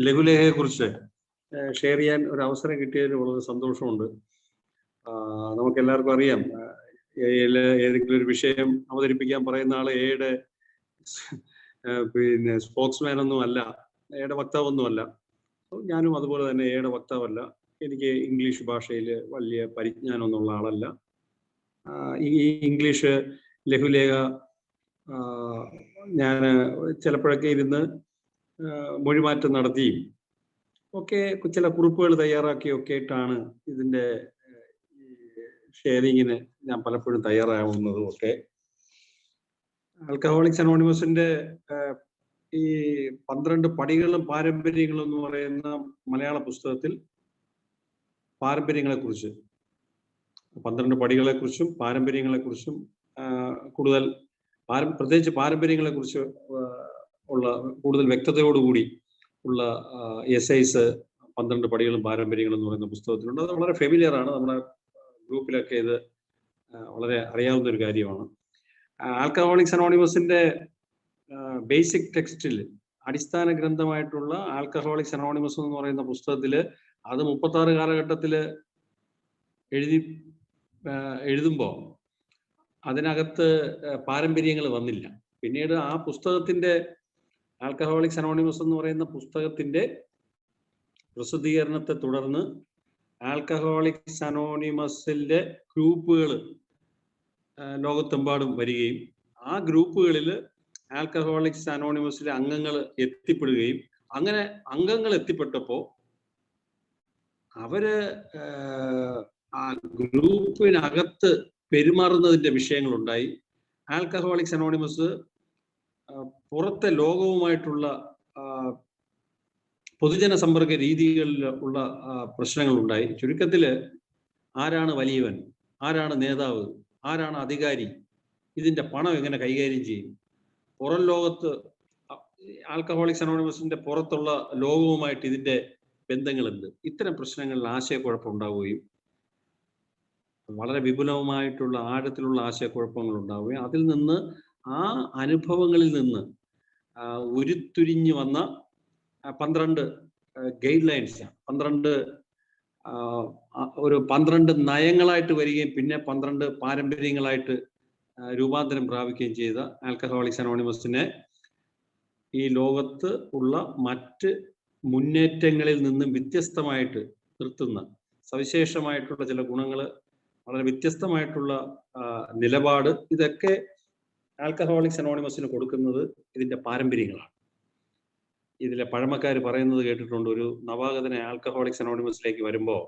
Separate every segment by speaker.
Speaker 1: ലഘുലേഖയെ കുറിച്ച് ഷെയർ ചെയ്യാൻ ഒരു അവസരം കിട്ടിയതിൽ വളരെ സന്തോഷമുണ്ട്. നമുക്ക് എല്ലാവർക്കും അറിയാം, ഏതെങ്കിലും ഒരു വിഷയം അവതരിപ്പിക്കാൻ പറയുന്ന ആള് എയുടെ പിന്നെ സ്പോക്സ്മാൻ ഒന്നും അല്ല, എയുടെ വക്താവൊന്നുമല്ല. ഞാനും അതുപോലെ തന്നെ എയുടെ വക്താവല്ല. എനിക്ക് ഇംഗ്ലീഷ് ഭാഷയിൽ വലിയ പരിജ്ഞാനമൊന്നുള്ള ആളല്ല. ഈ ഇംഗ്ലീഷ് ലഘുലേഖ ഞാൻ ചിലപ്പോഴൊക്കെ ഇരുന്ന് മൊഴിമാറ്റം നടത്തിയും ഒക്കെ ചില കുറിപ്പുകൾ തയ്യാറാക്കിയൊക്കെ ആയിട്ടാണ് ഇതിൻ്റെ ഷെയറിങ്ങിന് ഞാൻ പലപ്പോഴും തയ്യാറാവുന്നതും ഒക്കെ. ആൽക്കഹോളിക്സ് അനോണിമസിന്റെ ഈ 12 പടികളും പാരമ്പര്യങ്ങളും എന്ന് പറയുന്ന മലയാള പുസ്തകത്തിൽ പാരമ്പര്യങ്ങളെക്കുറിച്ച് 12 പടികളെക്കുറിച്ചും പാരമ്പര്യങ്ങളെക്കുറിച്ചും കൂടുതൽ പ്രത്യേകിച്ച് പാരമ്പര്യങ്ങളെക്കുറിച്ച് ഉള്ള കൂടുതൽ വ്യക്തതയോടുകൂടി ഉള്ള എസ്ഐസ് 12 പടികളും പാരമ്പര്യങ്ങളും എന്ന് പറയുന്ന പുസ്തകത്തിലുണ്ട്. അത് വളരെ ഫെമിലിയർ ആണ്, നമ്മുടെ ഗ്രൂപ്പിലൊക്കെ ഇത് വളരെ അറിയാവുന്ന ഒരു കാര്യമാണ്. ആൽക്കഹോളിക്സ് അനോണിമസിന്റെ ബേസിക് ടെക്സ്റ്റിൽ അടിസ്ഥാന ഗ്രന്ഥമായിട്ടുള്ള ആൽക്കഹോളിക്സ് അനോണിമസ് എന്ന് പറയുന്ന പുസ്തകത്തിൽ അത് 36 കാലഘട്ടത്തിൽ എഴുതുമ്പോൾ അതിനകത്ത് പാരമ്പര്യങ്ങൾ വന്നില്ല. പിന്നീട് ആ പുസ്തകത്തിന്റെ ആൽക്കഹോളിക്സ് അനോണിമസ് എന്ന് പറയുന്ന പുസ്തകത്തിന്റെ പ്രസിദ്ധീകരണത്തെ തുടർന്ന് ആൽക്കഹോളിക്സ് അനോണിമസിന്റെ ഗ്രൂപ്പുകൾ ലോകത്തെമ്പാടും വരികയും ആ ഗ്രൂപ്പുകളിൽ ആൽക്കഹോളിക്സ് അനോണിമസിലെ അംഗങ്ങൾ എത്തിപ്പെടുകയും അങ്ങനെ അംഗങ്ങൾ എത്തിപ്പെട്ടപ്പോൾ അവര് ആ ഗ്രൂപ്പിനകത്ത് പെരുമാറുന്നതിന്റെ വിഷയങ്ങളുണ്ടായി. ആൽക്കഹോളിക്സ് അനോണിമസ് പുറത്തെ ലോകവുമായിട്ടുള്ള പൊതുജന സമ്പർക്ക രീതികളിൽ ഉള്ള പ്രശ്നങ്ങളുണ്ടായി. ചുരുക്കത്തില് ആരാണ് വലിയവൻ, ആരാണ് നേതാവ്, ആരാണ് അധികാരി, ഇതിന്റെ പണം എങ്ങനെ കൈകാര്യം ചെയ്യും, പുറം ലോകത്ത് ആൽക്കഹോളിക്സ് അനോണിമസിന്റെ പുറത്തുള്ള ലോകവുമായിട്ട് ഇതിന്റെ ബന്ധങ്ങളുണ്ട്, ഇത്തരം പ്രശ്നങ്ങളിൽ ആശയക്കുഴപ്പം ഉണ്ടാവുകയും വളരെ വിപുലമായിട്ടുള്ള ആഴത്തിലുള്ള ആശയക്കുഴപ്പങ്ങൾ ഉണ്ടാവുകയും അതിൽ നിന്ന് ആ അനുഭവങ്ങളിൽ നിന്ന് ഉരുത്തിരിഞ്ഞു വന്ന 12 ഗൈഡ് ലൈൻസ്, 12 നയങ്ങളായിട്ട് വരികയും പിന്നെ 12 പാരമ്പര്യങ്ങളായിട്ട് രൂപാന്തരം പ്രാപിക്കുകയും ചെയ്ത ആൽക്കഹോളിക്സ് അനോണിമസിനെ ഈ ലോകത്ത് ഉള്ള മറ്റ് മുന്നേറ്റങ്ങളിൽ നിന്നും വ്യത്യസ്തമായിട്ട് നിർത്തുന്ന സവിശേഷമായിട്ടുള്ള ചില ഗുണങ്ങൾ, വളരെ വ്യത്യസ്തമായിട്ടുള്ള നിലപാട്, ഇതൊക്കെ ആൽക്കഹോളിക്സ് അനോണിമസിന് കൊടുക്കുന്നത് ഇതിന്റെ പാരമ്പര്യങ്ങളാണ്. ഇതിലെ പഴമക്കാർ പറയുന്നത് കേട്ടിട്ടുണ്ട്, ഒരു നവാഗതനെ ആൽക്കഹോളിക്സ് അനോണിമസിലേക്ക് വരുമ്പോൾ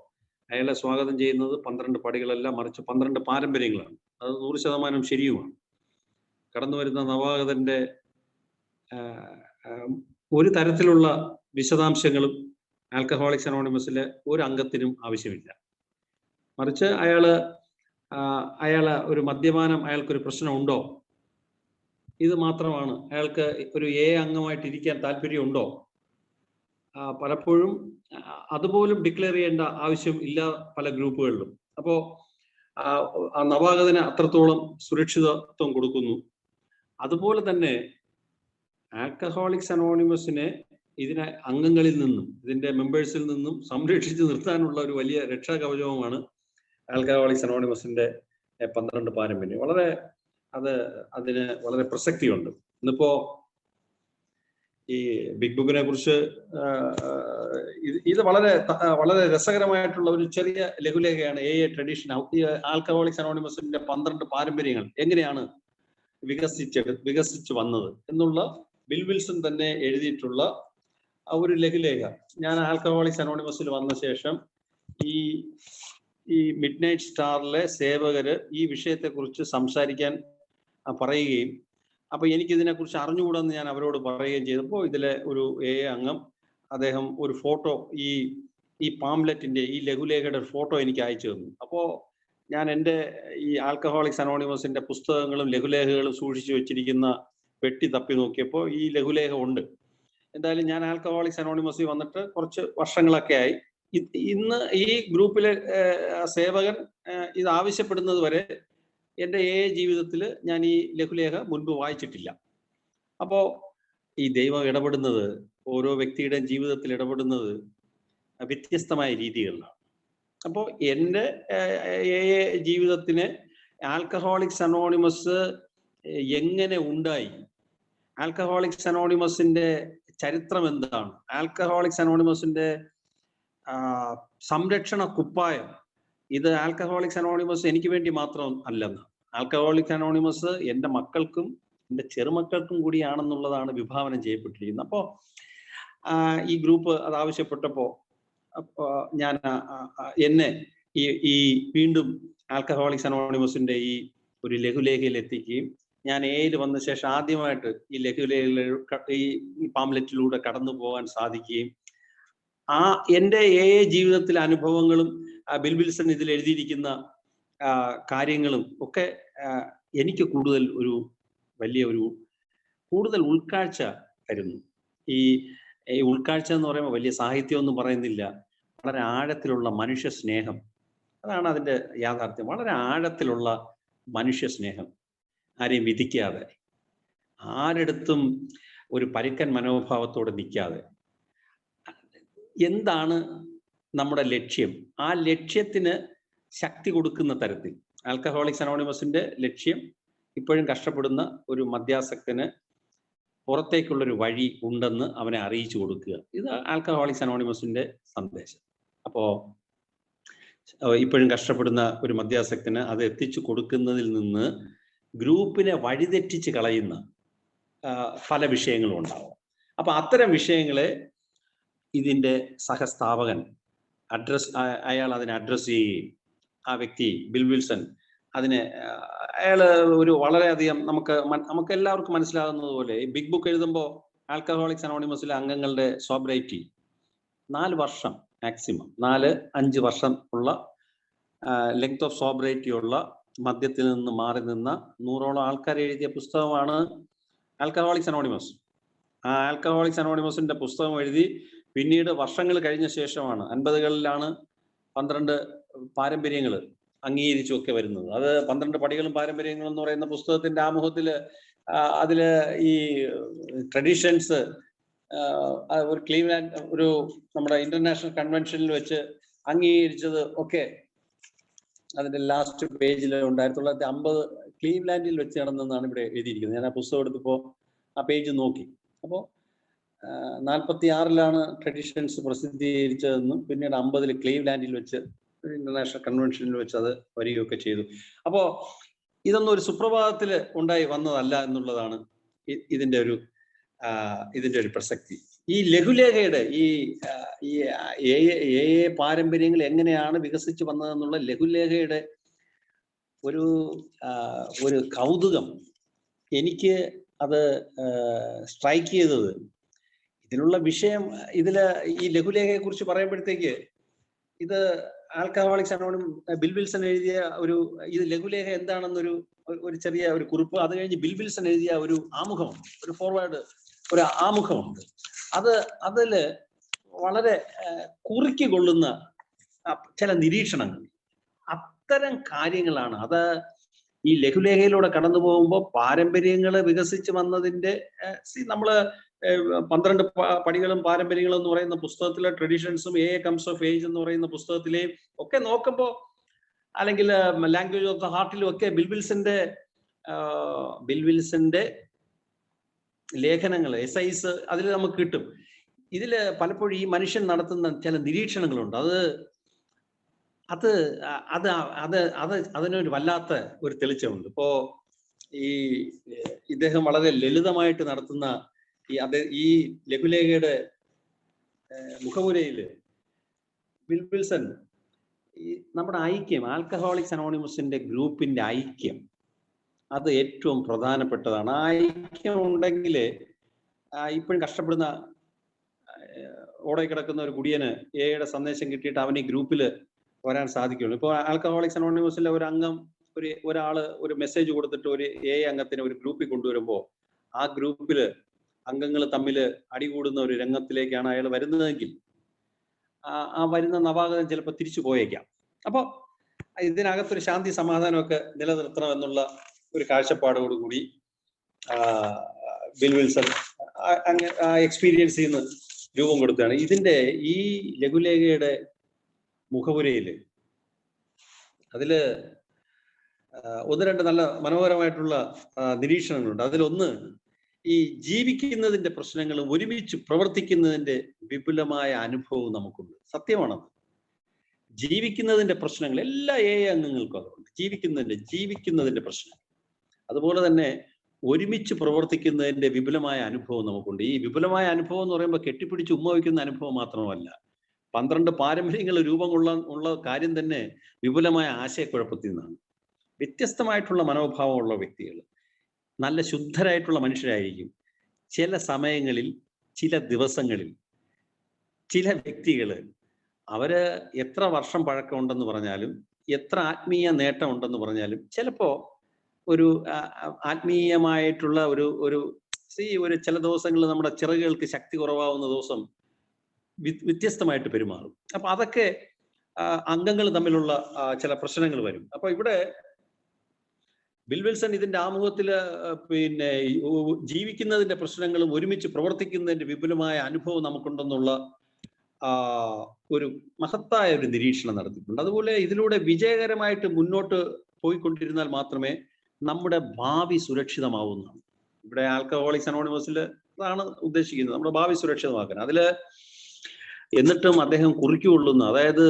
Speaker 1: അയാളെ സ്വാഗതം ചെയ്യുന്നത് 12 പടികളല്ല, മറിച്ച് 12 പാരമ്പര്യങ്ങളാണ്. അത് 100% ശരിയുമാണ്. കടന്നു വരുന്ന നവാഗതന്റെ ഒരു തരത്തിലുള്ള വിശദാംശങ്ങളും ആൽക്കഹോളിക്സ് അനോണിമസിലെ ഒരു അംഗത്തിനും ആവശ്യമില്ല. മറിച്ച് അയാള് ഒരു മദ്യപാനം, അയാൾക്കൊരു പ്രശ്നമുണ്ടോ, ഇത് മാത്രമാണ്. അയാൾക്ക് ഒരു അംഗമായിട്ട് ഇരിക്കാൻ താല്പര്യമുണ്ടോ, പലപ്പോഴും അതുപോലും ഡിക്ലെയർ ചെയ്യേണ്ട ആവശ്യം ഇല്ല പല ഗ്രൂപ്പുകളിലും. അപ്പോ ആ നവാഗതന് അത്രത്തോളം സുരക്ഷിതത്വം കൊടുക്കുന്നു. അതുപോലെ തന്നെ ആൽക്കഹോളിക്സ് അനോണിമസിനെ ഇതിനെ അംഗങ്ങളിൽ നിന്നും ഇതിന്റെ മെമ്പേഴ്സിൽ നിന്നും സംരക്ഷിച്ച് നിർത്താനുള്ള ഒരു വലിയ രക്ഷാകവചവുമാണ് ആൽക്കഹോളിക്സ് അനോണിമസിന്റെ 12 പാരമ്പര്യം. അതിന് വളരെ പ്രസക്തിയുണ്ട്. ഇന്നിപ്പോ ഈ ബിഗ് ബുക്കിനെ കുറിച്ച് ഇത് വളരെ രസകരമായിട്ടുള്ള ഒരു ചെറിയ ലഘുലേഖയാണ്. ട്രഡീഷൻ, ആൽക്കഹോളിക്സ് അനോണിമസിന്റെ 12 പാരമ്പര്യങ്ങൾ എങ്ങനെയാണ് വികസിച്ചു വന്നത് എന്നുള്ള ബിൽ വിൽസൺ തന്നെ എഴുതിയിട്ടുള്ള ഒരു ലഘുലേഖ. ഞാൻ ആൽക്കഹോളിക്സ് അനോണിമസിൽ വന്ന ശേഷം ഈ മിഡ് നൈറ്റ് സ്റ്റാറിലെ സേവകര് ഈ വിഷയത്തെക്കുറിച്ച് സംസാരിക്കാൻ പറയുകയും അപ്പൊ എനിക്കിതിനെക്കുറിച്ച് അറിഞ്ഞുകൂടെന്ന് ഞാൻ അവരോട് പറയുകയും ചെയ്തപ്പോൾ ഇതിലെ ഒരു അംഗം, അദ്ദേഹം ഒരു ഫോട്ടോ, ഈ പാംലെറ്റിന്റെ, ഈ ലഘുലേഖയുടെ ഫോട്ടോ എനിക്ക് അയച്ചു തന്നു. അപ്പോൾ ഞാൻ എൻ്റെ ഈ ആൽക്കഹോളിക്സ് അനോണിമസിന്റെ പുസ്തകങ്ങളും ലഘുലേഖകളും സൂക്ഷിച്ചു വെച്ചിരിക്കുന്ന പെട്ടി തപ്പി നോക്കിയപ്പോൾ ഈ ലഘുലേഖ ഉണ്ട്. എന്തായാലും ഞാൻ ആൽക്കഹോളിക്സ് അനോണിമസിൽ വന്നിട്ട് കുറച്ച് വർഷങ്ങളൊക്കെ ആയി. ഇന്ന് ഈ ഗ്രൂപ്പിലെ സേവകൻ ഇത് ആവശ്യപ്പെടുന്നത് വരെ എൻ്റെ ജീവിതത്തിൽ ഞാൻ ഈ ലഘുലേഖ മുൻപ് വായിച്ചിട്ടില്ല. അപ്പോൾ ഈ ദൈവം ഇടപെടുന്നത്, ഓരോ വ്യക്തിയുടെയും ജീവിതത്തിൽ ഇടപെടുന്നത് വ്യത്യസ്തമായ രീതികളിലാണ്. അപ്പോൾ എൻ്റെ ജീവിതത്തിന് ആൽക്കഹോളിക്സ് അനോണിമസ് എങ്ങനെ ഉണ്ടായി, ആൽക്കഹോളിക്സ് അനോണിമസിന്റെ ചരിത്രം എന്താണ്, ആൽക്കഹോളിക്സ് അനോണിമസിന്റെ സംരക്ഷണ കുപ്പായം, ഇത് ആൽക്കഹോളിക്സ് അനോണിമസ് എനിക്ക് വേണ്ടി മാത്രം അല്ലെന്ന്, ആൽക്കഹോളിക്സ് അനോണിമസ് എൻ്റെ മക്കൾക്കും എൻ്റെ ചെറുമക്കൾക്കും കൂടിയാണെന്നുള്ളതാണ് വിഭാവനം ചെയ്യപ്പെട്ടിരിക്കുന്നത്. അപ്പോൾ ഈ ഗ്രൂപ്പ് അത് ആവശ്യപ്പെട്ടപ്പോൾ ഞാൻ എന്നെ ഈ വീണ്ടും ആൽക്കഹോളിക്സ് അനോണിമസിന്റെ ഈ ഒരു ലഘുലേഖയിൽ എത്തിക്കുകയും ഞാൻ എയിൽ വന്ന ശേഷം ആദ്യമായിട്ട് ഈ ലഘുലേഖയിൽ ഈ പാംലെറ്റിലൂടെ കടന്നു പോകാൻ സാധിക്കുകയും എൻ്റെ ജീവിതത്തിലെ അനുഭവങ്ങളും ബിൽ വിൽസൺ ഇതിൽ എഴുതിയിരിക്കുന്ന കാര്യങ്ങളും ഒക്കെ എനിക്ക് കൂടുതൽ കൂടുതൽ ഉൾക്കാഴ്ച തരുന്നു. ഈ ഉൾക്കാഴ്ച എന്ന് പറയുമ്പോൾ വലിയ സാഹിത്യമൊന്നും പറയുന്നില്ല, വളരെ ആഴത്തിലുള്ള മനുഷ്യ സ്നേഹം, അതാണ് അതിൻ്റെ യാഥാർത്ഥ്യം. വളരെ ആഴത്തിലുള്ള മനുഷ്യ സ്നേഹം, ആരെയും വിധിക്കാതെ, ആരെടുത്തും ഒരു പരുക്കൻ മനോഭാവത്തോടെ നിൽക്കാതെ, എന്താണ് നമ്മുടെ ലക്ഷ്യം, ആ ലക്ഷ്യത്തിന് ശക്തി കൊടുക്കുന്ന തരത്തിൽ. ആൽക്കഹോളിക്സ് അനോണിമസിന്റെ ലക്ഷ്യം ഇപ്പോഴും കഷ്ടപ്പെടുന്ന ഒരു മദ്യാസക്തന് പുറത്തേക്കുള്ളൊരു വഴി ഉണ്ടെന്ന് അവനെ അറിയിച്ചു കൊടുക്കുക. ഇത് ആൽക്കഹോളിക്സ് അനോണിമസിന്റെ സന്ദേശം. അപ്പോൾ ഇപ്പോഴും കഷ്ടപ്പെടുന്ന ഒരു മദ്യാസക്തന് അത് എത്തിച്ചു കൊടുക്കുന്നതിൽ നിന്ന് ഗ്രൂപ്പിനെ വഴിതെറ്റിച്ച് കളയുന്ന പല വിഷയങ്ങളും ഉണ്ടാവും. അപ്പൊ അത്തരം വിഷയങ്ങളെ ഇതിൻ്റെ സഹസ്ഥാപകൻ അയാൾ അതിനെ അഡ്രസ് ചെയ്യുകയും, ആ വ്യക്തി ബിൽ വിൽസൺ അയാൾ ഒരു വളരെയധികം നമുക്ക് എല്ലാവർക്കും മനസ്സിലാകുന്നത് പോലെ ബിഗ് ബുക്ക് എഴുതുമ്പോൾ ആൽക്കഹോളിക്സ് അനോണിമസിലെ അംഗങ്ങളുടെ സോബ്രൈറ്റി 4 വർഷം മാക്സിമം, 4-5 വർഷം ഉള്ള ലെങ്ത് ഓഫ് സോബ്രൈറ്റി ഉള്ള മദ്യത്തിൽ നിന്ന് മാറി നിന്ന 100ഓളം ആൾക്കാർ എഴുതിയ പുസ്തകമാണ് ആൽക്കഹോളിക്സ് അനോണിമസ്. ആ ആൽക്കഹോളിക്സ് അനോണിമസിന്റെ പുസ്തകം എഴുതി പിന്നീട് വർഷങ്ങൾ കഴിഞ്ഞ ശേഷമാണ് 50കളിലാണ് 12 പാരമ്പര്യങ്ങൾ അംഗീകരിച്ചുമൊക്കെ വരുന്നത്. അത് 12 പടികളും പാരമ്പര്യങ്ങളും എന്ന് പറയുന്ന പുസ്തകത്തിന്റെ ആമുഖത്തില് അതില് ഈ ട്രഡീഷൻസ് ഒരു ക്ലീവ്ലാൻഡ് ഒരു നമ്മുടെ ഇന്റർനാഷണൽ കൺവെൻഷനിൽ വെച്ച് അംഗീകരിച്ചത് ഒക്കെ അതിന്റെ ലാസ്റ്റ് പേജിൽ 1950 ക്ലീവ്ലാൻഡിൽ വെച്ച് നടന്നെന്നാണ് ഇവിടെ എഴുതിയിരിക്കുന്നത്. ഞാൻ ആ പുസ്തകം എടുത്തപ്പോൾ ആ പേജ് നോക്കി. അപ്പോൾ 46-ലാണ് ട്രഡീഷൻസ് പ്രസിദ്ധീകരിച്ചതെന്നും പിന്നീട് 50-ൽ ക്ലീവ്ലാൻഡിൽ വെച്ച് ഇന്റർനാഷണൽ കൺവെൻഷനിൽ വെച്ച് അത് വരികയൊക്കെ ചെയ്തു. അപ്പോൾ ഇതൊന്നും ഒരു സുപ്രഭാതത്തിൽ ഉണ്ടായി വന്നതല്ല എന്നുള്ളതാണ് ഇതിന്റെ ഒരു പ്രസക്തി. ഈ ലഘുലേഖയുടെ ഈ പാരമ്പര്യങ്ങൾ എങ്ങനെയാണ് വികസിച്ച് വന്നതെന്നുള്ള ലഘുലേഖയുടെ ഒരു കൗതുകം എനിക്ക് അത് സ്ട്രൈക്ക് ചെയ്തത്, ഇതിനുള്ള വിഷയം ഈ ലഘുലേഖയെ കുറിച്ച് പറയുമ്പോഴത്തേക്ക് ഇത് ആൽക്കഹോളിക്സ് അനോണിമസ് ബിൽ വിൽസൺ എഴുതിയ ഇത് ലഘുലേഖ എന്താണെന്നൊരു ചെറിയ ഒരു കുറിപ്പ്, അത് കഴിഞ്ഞ് ബിൽ വിൽസൺ എഴുതിയ ഒരു ആമുഖമുണ്ട്, ഒരു ഫോർവേഡ് ഒരു ആമുഖമുണ്ട്. അതില് വളരെ കുറുക്കി കൊള്ളുന്ന ചില നിരീക്ഷണങ്ങൾ, അത്തരം കാര്യങ്ങളാണ്. അത് ഈ ലഘുലേഖയിലൂടെ കടന്നു പോകുമ്പോൾ പാരമ്പര്യങ്ങൾ വികസിച്ച് വന്നതിന്റെ നമ്മള് 12 പടികളും പാരമ്പര്യങ്ങളും എന്ന് പറയുന്ന പുസ്തകത്തിലെ ട്രഡീഷൻസും കംസ് ഓഫ് ഏജ് എന്ന് പറയുന്ന പുസ്തകത്തിലെയും ഒക്കെ നോക്കുമ്പോൾ, അല്ലെങ്കിൽ ലാംഗ്വേജ് ഓഫ് ദ ഹാർട്ടിലും ഒക്കെ ബിൽ വിൽസന്റെ ലേഖനങ്ങൾ, എസ്ഐസ് അതിൽ നമുക്ക് കിട്ടും. ഇതിൽ പലപ്പോഴും ഈ മനുഷ്യൻ നടത്തുന്ന ചില നിരീക്ഷണങ്ങളുണ്ട്. അതിനൊരു വല്ലാത്ത ഒരു തെളിച്ചമുണ്ട്. ഇപ്പോ ഇദ്ദേഹം വളരെ ലളിതമായിട്ട് നടത്തുന്ന ഈ ലഘുലേഖയുടെ മുഖവുരയില് ബിൽ വിൽസൺ നമ്മുടെ ഐക്യം, ആൽക്കഹോളിക്സ് അനോണിമസിന്റെ ഗ്രൂപ്പിന്റെ ഐക്യം, അത് ഏറ്റവും പ്രധാനപ്പെട്ടതാണ്. ആ ഐക്യം ഉണ്ടെങ്കിൽ ഇപ്പോഴും കഷ്ടപ്പെടുന്ന ഓടെ കിടക്കുന്ന ഒരു കുടിയന് എയുടെ സന്ദേശം കിട്ടിയിട്ട് അവന് ഈ ഗ്രൂപ്പിൽ വരാൻ സാധിക്കുള്ളൂ. ഇപ്പോൾ ആൽക്കഹോളിക്സ് അനോണിമസിലെ ഒരു അംഗം ഒരാള് ഒരു മെസ്സേജ് കൊടുത്തിട്ട് ഒരു അംഗത്തിനെ ഒരു ഗ്രൂപ്പിൽ കൊണ്ടുവരുമ്പോൾ ആ ഗ്രൂപ്പില് അംഗങ്ങൾ തമ്മിൽ അടികൂടുന്ന ഒരു രംഗത്തിലേക്കാണ് അയാൾ വരുന്നതെങ്കിൽ ആ വരുന്ന നവാഗതൻ ചിലപ്പോൾ തിരിച്ചു പോയേക്കാം. അപ്പോൾ ഇതിനകത്തൊരു ശാന്തി സമാധാനമൊക്കെ നിലനിർത്തണം എന്നുള്ള ഒരു കാഴ്ചപ്പാടോടുകൂടി ബിൽ വിൽസൺ എക്സ്പീരിയൻസ് ചെയ്യുന്ന രൂപം കൊടുത്തതാണ്. ഇതിന്റെ ഈ ലഘുലേഖയുടെ മുഖപുരയില് അതില് ഒന്ന് രണ്ട് നല്ല മനോഹരമായിട്ടുള്ള നിരീക്ഷണങ്ങളുണ്ട്. അതിലൊന്ന്, ഈ ജീവിക്കുന്നതിന്റെ പ്രശ്നങ്ങളും ഒരുമിച്ച് പ്രവർത്തിക്കുന്നതിന്റെ വിപുലമായ അനുഭവവും നമുക്കുണ്ട്. സത്യമാണത്. ജീവിക്കുന്നതിന്റെ പ്രശ്നങ്ങൾ എല്ലാ അംഗങ്ങൾക്കും അതുണ്ട്. ജീവിക്കുന്നതിന്റെ പ്രശ്നം, അതുപോലെ തന്നെ ഒരുമിച്ച് പ്രവർത്തിക്കുന്നതിന്റെ വിപുലമായ അനുഭവം നമുക്കുണ്ട്. ഈ വിപുലമായ അനുഭവം എന്ന് പറയുമ്പോൾ കെട്ടിപ്പിടിച്ച് ഉമ്മ വയ്ക്കുന്ന അനുഭവം മാത്രമല്ല, 12 പാരമ്പര്യങ്ങൾ രൂപം ഉള്ള കാര്യം തന്നെ വിപുലമായ ആശയക്കുഴപ്പത്തിൽ നിന്നാണ്. വ്യത്യസ്തമായിട്ടുള്ള മനോഭാവമുള്ള വ്യക്തികൾ, നല്ല ശുദ്ധരായിട്ടുള്ള മനുഷ്യരായിരിക്കും. ചില സമയങ്ങളിൽ, ചില ദിവസങ്ങളിൽ, ചില വ്യക്തികൾ അവര് എത്ര വർഷം പഴക്കമുണ്ടെന്ന് പറഞ്ഞാലും, എത്ര ആത്മീയ നേട്ടം ഉണ്ടെന്ന് പറഞ്ഞാലും, ചിലപ്പോ ഒരു ആത്മീയമായിട്ടുള്ള ഒരു ചില ദിവസങ്ങളിൽ നമ്മുടെ ചിറകുകൾക്ക് ശക്തി കുറവാകുന്ന ദിവസം വ്യത്യസ്തമായിട്ട് പെരുമാറും. അപ്പൊ അതൊക്കെ അംഗങ്ങൾ തമ്മിലുള്ള ചില പ്രശ്നങ്ങൾ വരും. അപ്പൊ ഇവിടെ ബിൽ വിൽസൺ ഇതിന്റെ ആമുഖത്തില് പിന്നെ ജീവിക്കുന്നതിന്റെ പ്രശ്നങ്ങളും ഒരുമിച്ച് പ്രവർത്തിക്കുന്നതിന്റെ വിപുലമായ അനുഭവം നമുക്കുണ്ടെന്നുള്ള ഒരു മഹത്തായ ഒരു നിരീക്ഷണം നടത്തിയിട്ടുണ്ട്. അതുപോലെ ഇതിലൂടെ വിജയകരമായിട്ട് മുന്നോട്ട് പോയിക്കൊണ്ടിരുന്നാൽ മാത്രമേ നമ്മുടെ ഭാവി സുരക്ഷിതമാവുന്നതാണ്. ഇവിടെ ആൽക്കഹോളിക്സ് അനോണിമസിൽ അതാണ് ഉദ്ദേശിക്കുന്നത്, നമ്മുടെ ഭാവി സുരക്ഷിതമാക്കാൻ. അതില് എന്നിട്ടും അദ്ദേഹം കുറിക്കുകൊള്ളുന്ന, അതായത്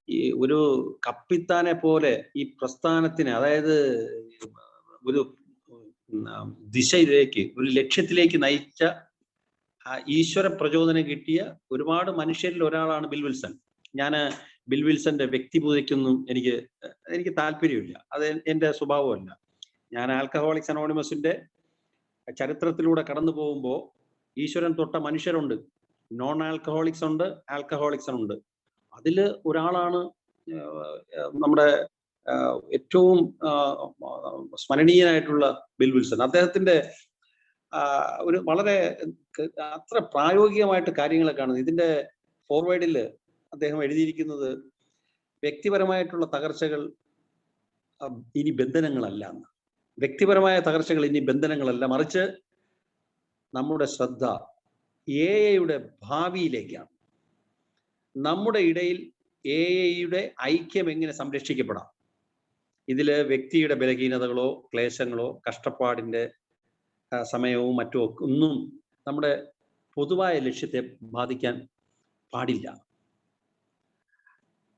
Speaker 1: ഈ ഒരു കപ്പിത്താനെ പോലെ ഈ പ്രസ്ഥാനത്തിന്, അതായത് ഒരു ദിശയിലേക്ക്, ഒരു ലക്ഷ്യത്തിലേക്ക് നയിച്ച ഈശ്വര പ്രചോദനം കിട്ടിയ ഒരുപാട് മനുഷ്യരിൽ ഒരാളാണ് ബിൽ വിൽസൺ. ഞാൻ ബിൽ വിൽസന്റെ വ്യക്തിപൂജയ്ക്കൊന്നും എനിക്ക് താല്പര്യമില്ല, അത് എൻ്റെ സ്വഭാവമല്ല. ഞാൻ ആൽക്കഹോളിക്സ് അനോണിമസിന്റെ ചരിത്രത്തിലൂടെ കടന്നു പോകുമ്പോൾ ഈശ്വരൻ തൊട്ട മനുഷ്യരുണ്ട്, നോൺ ആൽക്കഹോളിക്സ് ഉണ്ട്, ആൽക്കഹോളിക്സ് ഉണ്ട്. അതിൽ ഒരാളാണ് നമ്മുടെ ഏറ്റവും സ്മരണീയനായിട്ടുള്ള ബിൽ വിൽസൺ. അദ്ദേഹത്തിന്റെ ഒരു വളരെ അത്ര പ്രായോഗികമായിട്ട് കാര്യങ്ങളെ കാണുന്നത്. ഇതിന്റെ ഫോർവേഡിൽ അദ്ദേഹം എഴുതിയിരിക്കുന്നത് വ്യക്തിപരമായിട്ടുള്ള തകർച്ചകൾ ഇനി ബന്ധനങ്ങളല്ല എന്ന്. വ്യക്തിപരമായ തകർച്ചകൾ ഇനി ബന്ധനങ്ങളല്ല, മറിച്ച് നമ്മുടെ ശ്രദ്ധ എയുടെ ഭാവിയിലേക്കാണ്. നമ്മുടെ ഇടയിൽ എയുടെ ഐക്യം എങ്ങനെ സംരക്ഷിക്കപ്പെടാം, ഇതില് വ്യക്തിയുടെ ബലഹീനതകളോ ക്ലേശങ്ങളോ കഷ്ടപ്പാടിന്റെ സമയവും മറ്റോ ഒന്നും നമ്മുടെ പൊതുവായ ലക്ഷ്യത്തെ ബാധിക്കാൻ പാടില്ല.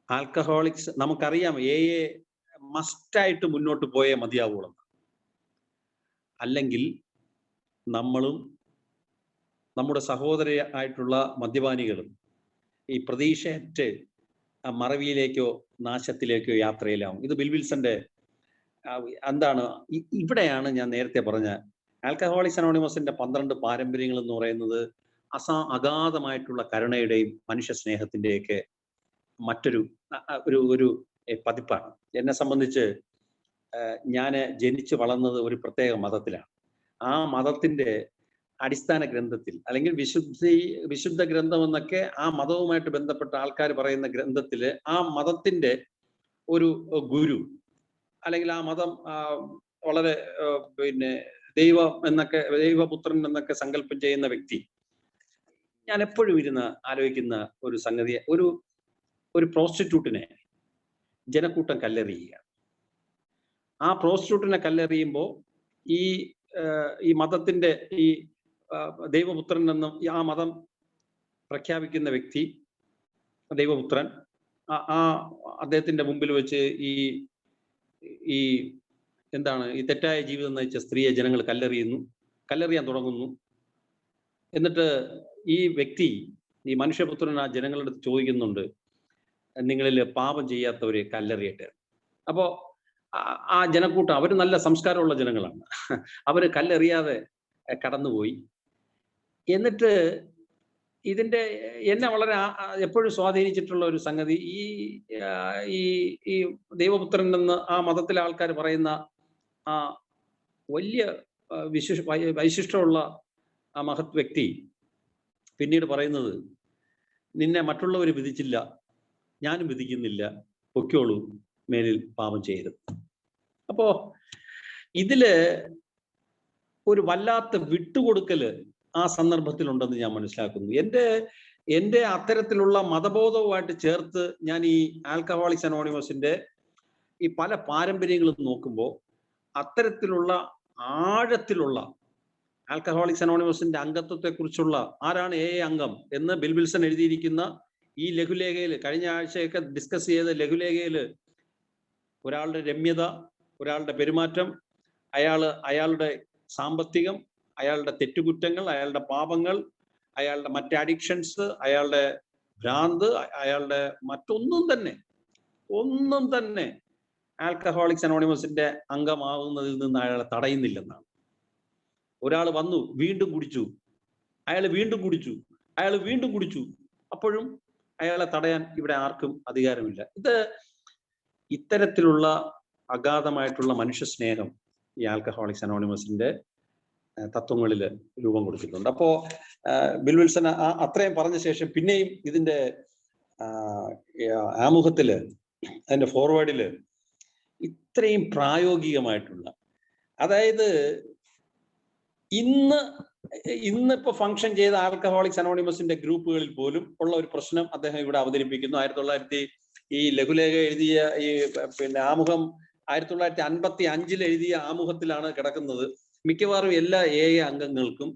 Speaker 1: ആൽക്കഹോളിക്സ് നമുക്കറിയാം, മസ്റ്റായിട്ട് മുന്നോട്ട് പോയേ മതിയാവുള്ളൂ. അല്ലെങ്കിൽ നമ്മളും നമ്മുടെ സഹോദര ആയിട്ടുള്ള മദ്യപാനികളും ഈ പ്രതീക്ഷയറ്റ് മറവിയിലേക്കോ നാശത്തിലേക്കോ യാത്രയിലാവും. ഇത് ബിൽ വിൽസന്റെ എന്താണ്, ഇവിടെയാണ് ഞാൻ നേരത്തെ പറഞ്ഞ ആൽക്കഹോളിക്സ് അനോണിമസിന്റെ 12 പാരമ്പര്യങ്ങൾ എന്ന് പറയുന്നത് അഗാധമായിട്ടുള്ള കരുണയുടെയും മനുഷ്യ സ്നേഹത്തിന്റെയൊക്കെ മറ്റൊരു ഒരു പതിപ്പാണ്. എന്നെ സംബന്ധിച്ച് ഞാൻ ജനിച്ചു വളർന്നത് ഒരു പ്രത്യേക മതത്തിലാണ്. ആ മതത്തിന്റെ അടിസ്ഥാന ഗ്രന്ഥത്തിൽ, അല്ലെങ്കിൽ വിശുദ്ധ ഗ്രന്ഥം എന്നൊക്കെ ആ മതവുമായിട്ട് ബന്ധപ്പെട്ട ആൾക്കാർ പറയുന്ന ഗ്രന്ഥത്തില്, ആ മതത്തിന്റെ ഒരു ഗുരു, അല്ലെങ്കിൽ ആ മതം വളരെ പിന്നെ ദൈവം എന്നൊക്കെ, ദൈവപുത്രൻ എന്നൊക്കെ സങ്കല്പം ചെയ്യുന്ന വ്യക്തി, ഞാൻ എപ്പോഴും ഇരുന്ന് ആലോചിക്കുന്ന ഒരു സംഗതി, ഒരു പ്രോസ്റ്റിറ്റ്യൂട്ടിനെ ജനക്കൂട്ടം കല്ലെറിയുക. ആ പ്രോസ്റ്റിറ്റ്യൂട്ടിനെ കല്ലെറിയുമ്പോൾ ഈ മതത്തിന്റെ, ഈ ദൈവപുത്രൻ എന്നും ആ മതം പ്രഖ്യാപിക്കുന്ന വ്യക്തി, ദൈവപുത്രൻ, അദ്ദേഹത്തിന്റെ മുമ്പിൽ വെച്ച് ഈ എന്താണ്, ഈ തെറ്റായ ജീവിതം നയിച്ച സ്ത്രീയെ ജനങ്ങൾ കല്ലെറിയാൻ തുടങ്ങുന്നു. എന്നിട്ട് ഈ വ്യക്തി, ഈ മനുഷ്യപുത്രൻ ആ ജനങ്ങളുടെ അടുത്ത് ചോദിക്കുന്നുണ്ട്, നിങ്ങളിൽ പാപം ചെയ്യാത്തവരെ കല്ലെറിയട്ടെ. അപ്പോ ആ ജനക്കൂട്ടം, അവർ നല്ല സംസ്കാരമുള്ള ജനങ്ങളാണ്, അവര് കല്ലെറിയാതെ കടന്നുപോയി. എന്നിട്ട് ഇതിന്റെ എന്നെ വളരെ എപ്പോഴും സ്വാധീനിച്ചിട്ടുള്ള ഒരു സംഗതി, ഈ ദൈവപുത്രൻ എന്ന് ആ മതത്തിലെ ആൾക്കാർ പറയുന്ന ആ വലിയ വൈശിഷ്ടമുള്ള ആ മഹത് വ്യക്തി പിന്നീട് പറയുന്നത്, നിന്നെ മറ്റുള്ളവർ വിധിച്ചില്ല, ഞാനും വിധിക്കുന്നില്ല, പൊയ്ക്കോളൂ, മേലിൽ പാപം ചെയ്യരുത്. അപ്പോ ഇതില് ഒരു വല്ലാത്ത വിട്ടുകൊടുക്കല് ആ സന്ദർഭത്തിലുണ്ടെന്ന് ഞാൻ മനസ്സിലാക്കുന്നു. എൻ്റെ അത്തരത്തിലുള്ള മതബോധവുമായിട്ട് ചേർത്ത് ഞാൻ ഈ ആൽക്കഹോളിക്സ് അനോണിമസിന്റെ ഈ പല പാരമ്പര്യങ്ങളും നോക്കുമ്പോൾ അത്തരത്തിലുള്ള ആഴത്തിലുള്ള ആൽക്കഹോളിക്സ് അനോണിമസിന്റെ അംഗത്വത്തെക്കുറിച്ചുള്ള ആരാണ് അംഗം എന്ന് ബിൽ വിൽസൺ എഴുതിയിരിക്കുന്ന ഈ ലഘുലേഖയിൽ, കഴിഞ്ഞ ആഴ്ചയൊക്കെ ഡിസ്കസ് ചെയ്ത ലഘുലേഖയിൽ, ഒരാളുടെ രമ്യത, ഒരാളുടെ പെരുമാറ്റം, അയാളുടെ സാമ്പത്തികം, അയാളുടെ തെറ്റുകുറ്റങ്ങൾ, അയാളുടെ പാപങ്ങൾ, അയാളുടെ മറ്റ് അഡിക്ഷൻസ്, അയാളുടെ ഭ്രാന്ത്, അയാളുടെ മറ്റൊന്നും തന്നെ ആൽക്കഹോളിക്സ് അനോണിമസിന്റെ അംഗമാവുന്നതിൽ നിന്ന് അയാളെ തടയുന്നില്ലെന്നാണ്. ഒരാൾ വന്നു, വീണ്ടും കുടിച്ചു, അയാൾ വീണ്ടും കുടിച്ചു, അപ്പോഴും അയാളെ തടയാൻ ഇവിടെ ആർക്കും അധികാരമില്ല. ഇത്തരത്തിലുള്ള അഗാധമായിട്ടുള്ള മനുഷ്യ സ്നേഹം ഈ ആൽക്കഹോളിക്സ് അനോണിമസിന്റെ തത്വങ്ങളിൽ രൂപം കൊടുത്തിട്ടുണ്ട്. അപ്പോ ബിൽ വിൽസൺ അത്രയും പറഞ്ഞ ശേഷം പിന്നെയും ഇതിന്റെ ആമുഖത്തില്, അതിന്റെ ഫോർവേഡില് ഇത്രയും പ്രായോഗികമായിട്ടുള്ള, അതായത് ഇന്നിപ്പോ ഫംഗ്ഷൻ ചെയ്ത ആൽക്കഹോളിക്സ് അനോണിമസിന്റെ ഗ്രൂപ്പുകളിൽ പോലും ഉള്ള ഒരു പ്രശ്നം അദ്ദേഹം ഇവിടെ അവതരിപ്പിക്കുന്നു. ഈ ലഘുലേഖ എഴുതിയ ആമുഖം 1955 എഴുതിയ ആമുഖത്തിലാണ് കിടക്കുന്നത്. മിക്കവാറും എല്ലാ അംഗങ്ങൾക്കും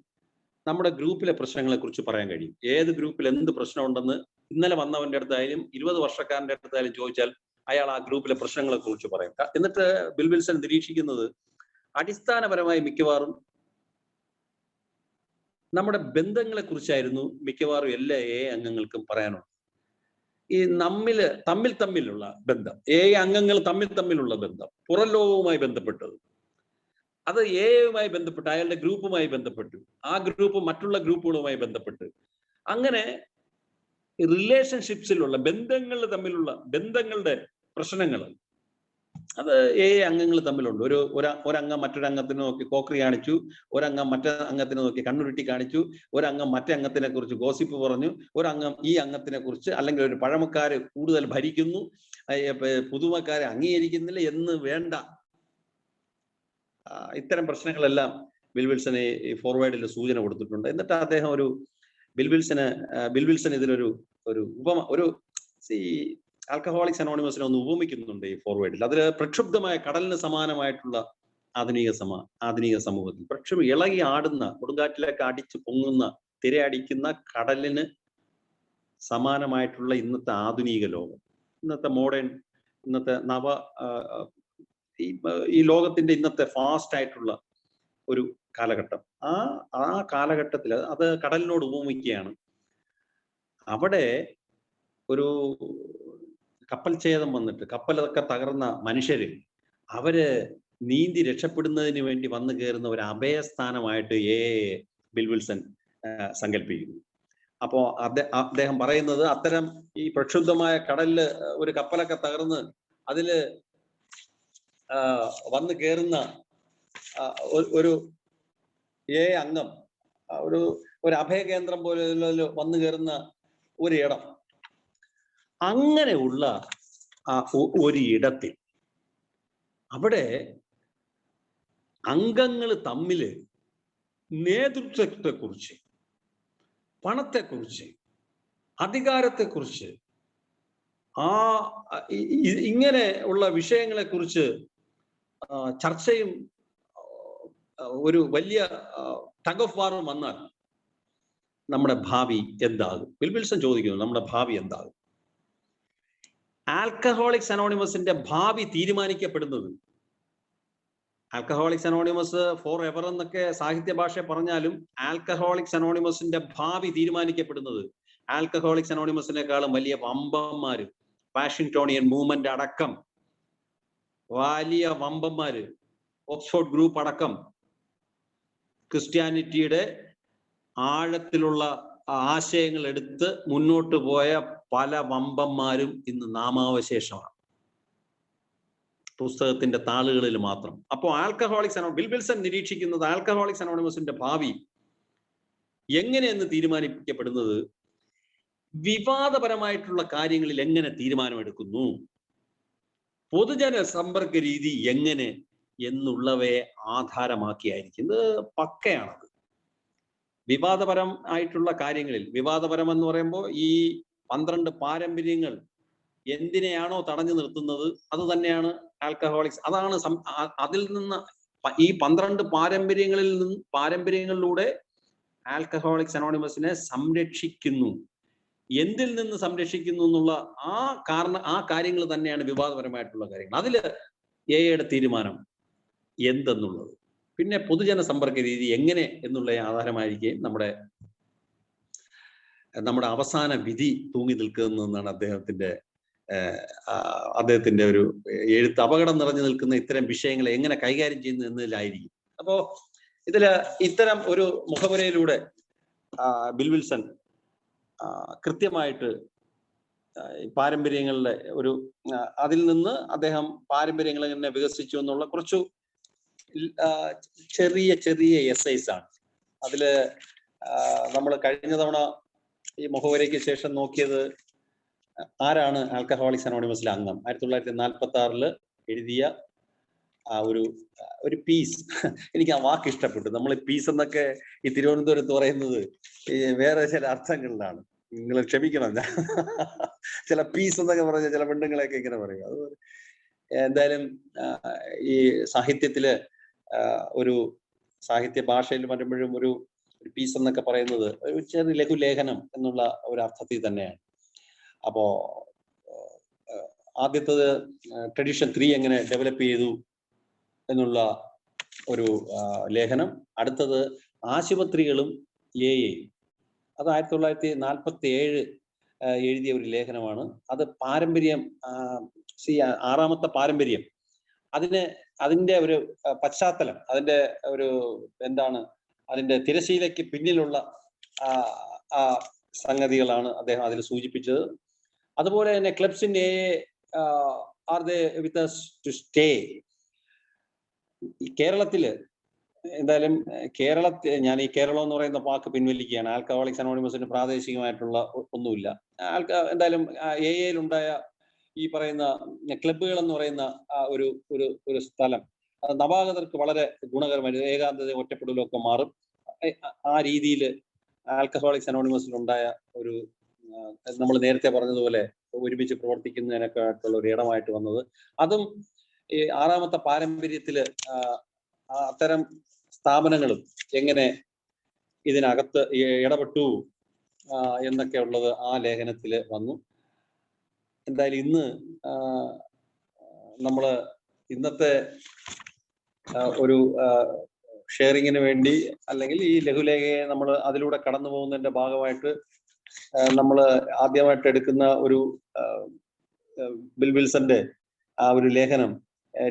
Speaker 1: നമ്മുടെ ഗ്രൂപ്പിലെ പ്രശ്നങ്ങളെ കുറിച്ച് പറയാൻ കഴിയും. ഏത് ഗ്രൂപ്പിൽ എന്ത് പ്രശ്നമുണ്ടെന്ന് ഇന്നലെ വന്നവന്റെ അടുത്തായാലും 20 വർഷക്കാരന്റെ അടുത്തായാലും ചോദിച്ചാൽ അയാൾ ആ ഗ്രൂപ്പിലെ പ്രശ്നങ്ങളെ കുറിച്ച് പറയും. എന്നിട്ട് ബിൽ വിൽസൺ നിരീക്ഷിക്കുന്നത് അടിസ്ഥാനപരമായി മിക്കവാറും നമ്മുടെ ബന്ധങ്ങളെ കുറിച്ചായിരുന്നു മിക്കവാറും എല്ലാ അംഗങ്ങൾക്കും പറയാനുള്ളത്. ഈ തമ്മിലുള്ള ബന്ധം, അംഗങ്ങൾ തമ്മിലുള്ള ബന്ധം, പുറം ലോകവുമായി ബന്ധപ്പെട്ടത്, അത് യുമായി ബന്ധപ്പെട്ട്, അയാളുടെ ഗ്രൂപ്പുമായി ബന്ധപ്പെട്ടു, ആ ഗ്രൂപ്പ് മറ്റുള്ള ഗ്രൂപ്പുകളുമായി ബന്ധപ്പെട്ട്, അങ്ങനെ റിലേഷൻഷിപ്സിലുള്ള ബന്ധങ്ങളുടെ പ്രശ്നങ്ങൾ, അത് അംഗങ്ങൾ തമ്മിലുണ്ട്. ഒരംഗം മറ്റൊരംഗത്തിനെ നോക്കി കോക്രി കാണിച്ചു, ഒരംഗം മറ്റേ അംഗത്തിനെ നോക്കി കണ്ണുരുട്ടി കാണിച്ചു, ഒരംഗം മറ്റേ അംഗത്തിനെ കുറിച്ച് ഗോസിപ്പ് പറഞ്ഞു, ഒരംഗം ഈ അംഗത്തിനെ കുറിച്ച്, അല്ലെങ്കിൽ ഒരു പഴമക്കാര് കൂടുതൽ ഭരിക്കുന്നു, പുതുമക്കാരെ അംഗീകരിക്കുന്നില്ല എന്ന് വേണ്ട, ഇത്തരം പ്രശ്നങ്ങളെല്ലാം ബിൽ വിൽസനെ ഫോർവേഡിൽ സൂചന കൊടുത്തിട്ടുണ്ട്. എന്നിട്ട് അദ്ദേഹം ബിൽ വിൽസൺ ഇതിലൊരു ആൽക്കഹോളിക്സ് അനോണിമസിനെ ഒന്ന് ഉപമിക്കുന്നുണ്ട് ഈ ഫോർവേഡിൽ. അതിൽ പ്രക്ഷുബ്ധമായ കടലിന് സമാനമായിട്ടുള്ള ആധുനിക സമൂഹത്തിൽ ഇളകി ആടുന്ന, കൊടുങ്കാറ്റിലേക്ക് അടിച്ചു പൊങ്ങുന്ന, തിരയടിക്കുന്ന കടലിന് സമാനമായിട്ടുള്ള ഇന്നത്തെ ആധുനിക ലോകം, ഇന്നത്തെ മോഡേൺ, ഇന്നത്തെ ഈ ലോകത്തിന്റെ ഇന്നത്തെ ഫാസ്റ്റ് ആയിട്ടുള്ള ഒരു കാലഘട്ടം, ആ കാലഘട്ടത്തിൽ അത് കടലിനോട് ഉപമിക്കുകയാണ്. അവിടെ ഒരു കപ്പൽ ഛേദം വന്നിട്ട് കപ്പലൊക്കെ തകർന്ന മനുഷ്യര്, അവര് നീന്തി രക്ഷപ്പെടുന്നതിന് വേണ്ടി വന്നു കയറുന്ന ഒരു അഭയസ്ഥാനമായിട്ട് ബിൽ വിൽസൺ സങ്കല്പിക്കുന്നു. അപ്പോ അദ്ദേഹം പറയുന്നത്, അത്തരം ഈ പ്രക്ഷുബ്ധമായ കടലില് ഒരു കപ്പലൊക്കെ തകർന്ന് അതില് വന്നു കയറുന്ന ഒരു അംഗം, ഒരു അഭയകേന്ദ്രം പോലെ വന്നു കയറുന്ന ഒരു ഇടം, അങ്ങനെയുള്ള ഒരു ഇടത്തിൽ അവിടെ അംഗങ്ങൾ തമ്മില് നേതൃത്വത്തെക്കുറിച്ച്, പണത്തെക്കുറിച്ച്, അധികാരത്തെക്കുറിച്ച്, ഇങ്ങനെ ഉള്ള വിഷയങ്ങളെ കുറിച്ച് ചർച്ചയും ഒരു വലിയ ടഗ് ഓഫ് വാറും വന്നാൽ നമ്മുടെ ഭാവി എന്താകും? ബിൽ വിൽസൺ ചോദിക്കുന്നു, നമ്മുടെ ഭാവി എന്താകും? ആൽക്കഹോളിക്സ് അനോണിമസിന്റെ ഭാവി തീരുമാനിക്കപ്പെടുന്നത്, ആൽക്കഹോളിക്സ് അനോണിമസ് ഫോർ എവർ എന്നൊക്കെ സാഹിത്യ ഭാഷ പറഞ്ഞാലും ആൽക്കഹോളിക്സ് അനോണിമസിന്റെ ഭാവി തീരുമാനിക്കപ്പെടുന്നത് ആൽക്കഹോളിക്സ് അനോണിമസിനേക്കാളും വലിയ വമ്പന്മാര്, വാഷിംഗ്ടോണിയൻ മൂവ്മെന്റ് അടക്കം വലിയ വമ്പന്മാര്, ഓക്സ്ഫോർഡ് ഗ്രൂപ്പ് അടക്കം, ക്രിസ്ത്യാനിറ്റിയുടെ ആഴത്തിലുള്ള ആശയങ്ങൾ എടുത്ത് മുന്നോട്ട് പോയ പല വമ്പന്മാരും ഇന്ന് നാമാവശേഷമാണ്, പുസ്തകത്തിന്റെ താളുകളിൽ മാത്രം. അപ്പോൾ ബിൽ വിൽസൺ നിരീക്ഷിക്കുന്നത് ആൽക്കഹോളിക്സ് അനോണിമസിന്റെ ഭാവി എങ്ങനെയെന്ന് തീരുമാനിക്കപ്പെടുന്നത് വിവാദപരമായിട്ടുള്ള കാര്യങ്ങളിൽ എങ്ങനെ തീരുമാനമെടുക്കുന്നു, പൊതുജന സമ്പർക്ക രീതി എങ്ങനെ എന്നുള്ളവയെ ആധാരമാക്കിയായിരിക്കും. ഇത് പക്കയാണത്. വിവാദപരം ആയിട്ടുള്ള കാര്യങ്ങളിൽ, വിവാദപരം എന്ന് പറയുമ്പോൾ ഈ 12 പാരമ്പര്യങ്ങൾ എന്തിനെയാണോ തടഞ്ഞു നിർത്തുന്നത് അത് തന്നെയാണ് ആൽക്കഹോളിക്സ്. അതാണ് അതിൽ നിന്ന് ഈ 12 പാരമ്പര്യങ്ങളിലൂടെ ആൽക്കഹോളിക്സ് അനോണിമസിനെ സംരക്ഷിക്കുന്നു. എന്തിൽ നിന്ന് സംരക്ഷിക്കുന്നു എന്നുള്ള ആ കാര്യങ്ങൾ തന്നെയാണ് വിവാദപരമായിട്ടുള്ള കാര്യങ്ങൾ. അതില് എയുടെ തീരുമാനം എന്തെന്നുള്ളത്, പിന്നെ പൊതുജന സമ്പർക്ക രീതി എങ്ങനെ എന്നുള്ള ആധാരമായിരിക്കും നമ്മുടെ അവസാന വിധി തൂങ്ങി നിൽക്കുന്നതെന്നാണ് അദ്ദേഹത്തിന്റെ ഒരു എഴുത്ത്. അപകടം നിറഞ്ഞു നിൽക്കുന്ന ഇത്തരം വിഷയങ്ങളെ എങ്ങനെ കൈകാര്യം ചെയ്യുന്നു എന്നതിലായിരിക്കും. അപ്പോ ഇത്തരം ഒരു മുഖവുരയിലൂടെ ബിൽ വിൽസൺ കൃത്യമായിട്ട് പാരമ്പര്യങ്ങളുടെ അതിൽ നിന്ന് അദ്ദേഹം പാരമ്പര്യങ്ങൾ എങ്ങനെ വികസിച്ചു എന്നുള്ള കുറച്ചു ചെറിയ എസ്സൈസ് ആണ്. അതില് നമ്മൾ കഴിഞ്ഞ തവണ ഈ മുഖവുരയ്ക്ക് ശേഷം നോക്കിയത് ആരാണ് ആൽക്കഹോളിക്സ് അനോണിമസിലെ അംഗം. 1946 എഴുതിയ ഒരു പീസ്. എനിക്ക് ആ വാക്ക് ഇഷ്ടപ്പെട്ടു. നമ്മൾ പീസ് എന്നൊക്കെ ഈ തിരുവനന്തപുരത്ത് പറയുന്നത് വേറെ ചില അർത്ഥങ്ങളിലാണ്. നിങ്ങൾ ക്ഷമിക്കണം, ചില പീസ് എന്നൊക്കെ പറഞ്ഞ ചില പെണ്ണുങ്ങളെയൊക്കെ ഇങ്ങനെ പറയും. അതുപോലെ എന്തായാലും ഈ സാഹിത്യത്തില് ഒരു സാഹിത്യ ഭാഷയിൽ വരുമ്പോഴും ഒരു പീസ് എന്നൊക്കെ പറയുന്നത് ഒരു ചെറിയ ലഘുലേഖനം എന്നുള്ള ഒരു അർത്ഥത്തിൽ തന്നെയാണ്. അപ്പോ ആദ്യത്തത് ട്രഡീഷൻ 3 എങ്ങനെ ഡെവലപ്പ് ചെയ്തു എന്നുള്ള ഒരു ലേഖനം. അടുത്തത് ആശുപത്രികളും എയും. അത് 1947 എഴുതിയ ഒരു ലേഖനമാണ്. അത് പാരമ്പര്യം, ആറാമത്തെ പാരമ്പര്യം, അതിന്റെ ഒരു പശ്ചാത്തലം, അതിന്റെ ഒരു എന്താണ്, അതിന്റെ തിരശീലയ്ക്ക് പിന്നിലുള്ള സംഗതികളാണ് അദ്ദേഹം അതിൽ സൂചിപ്പിച്ചത്. അതുപോലെ തന്നെ clubs in A are they with us to stay. കേരളത്തില് എന്തായാലും ഞാൻ ഈ കേരളം എന്ന് പറയുന്ന വാക്ക് പിൻവലിക്കുകയാണ്. ആൽക്കഹോളിക്സ് അനോണിമസിന് പ്രാദേശികമായിട്ടുള്ള ഒന്നുമില്ല. എന്തായാലും എയിലുണ്ടായ ഈ പറയുന്ന ക്ലബ്ബുകൾ എന്ന് പറയുന്ന ഒരു സ്ഥലം നവാഗതർക്ക് വളരെ ഗുണകരമായിരുന്നു. ഏകാന്തത, ഒറ്റപ്പെടലും ഒക്കെ മാറും. ആ രീതിയിൽ ആൽക്കഹോളിക്സ് അനോണിമസിൽ ഉണ്ടായ ഒരു, നമ്മൾ നേരത്തെ പറഞ്ഞതുപോലെ ഒരുമിച്ച് പ്രവർത്തിക്കുന്നതിനൊക്കെ ആയിട്ടുള്ള ഒരു ഇടമായിട്ട് വന്നത്, അതും ഈ ആറാമത്തെ പാരമ്പര്യത്തില് അത്തരം സ്ഥാപനങ്ങളും എങ്ങനെ ഇതിനകത്ത് ഇടപെട്ടു എന്നൊക്കെ ഉള്ളത് ആ ലേഖനത്തിൽ വന്നു. എന്തായാലും ഇന്ന് നമ്മള് ഇന്നത്തെ ഒരു ഷെയറിങ്ങിന് വേണ്ടി, അല്ലെങ്കിൽ ഈ ലഘുലേഖയെ നമ്മൾ അതിലൂടെ കടന്നു പോകുന്നതിന്റെ ഭാഗമായിട്ട് നമ്മൾ ആദ്യമായിട്ട് എടുക്കുന്ന ഒരു ബിൽ വിൽസന്റെ ആ ഒരു ലേഖനം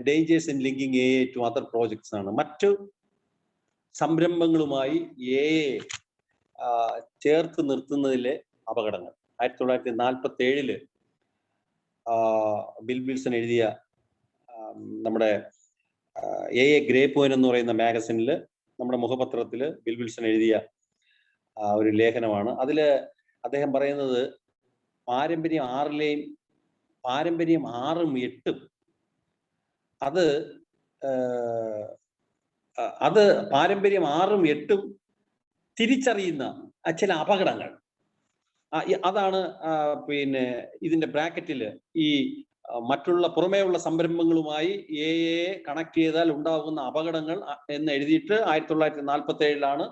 Speaker 1: dangers in linking a to other projects ആണ്. മറ്റു സംരംഭങ്ങളുമായി എ ചേർത്ത് നിർത്തുന്നതിലെ അപകടങ്ങൾ. 1947 ബിൽ വിൽസൺ എഴുതിയ നമ്മുടെ എ ഗ്രേ പോയിന്റ് എന്ന് പറയുന്ന മാഗസിനിൽ, നമ്മുടെ മുഖപത്രത്തിൽ ബിൽ വിൽസൺ എഴുതിയ ഒരു ലേഖനമാണ്. അതില് അദ്ദേഹം പറയുന്നത് പാരമ്പര്യം 6ലെയും പാരമ്പര്യം 6ഉം 8ഉം അത് പാരമ്പര്യം 6ഉം 8ഉം തിരിച്ചറിയുന്ന ചില അപകടങ്ങൾ. അതാണ് പിന്നെ ഇതിന്റെ ബ്രാക്കറ്റില് ഈ മറ്റുള്ള പുറമേയുള്ള സംരംഭങ്ങളുമായി എയെ കണക്ട് ചെയ്താൽ ഉണ്ടാകുന്ന അപകടങ്ങൾ എന്ന് എഴുതിയിട്ട് 1947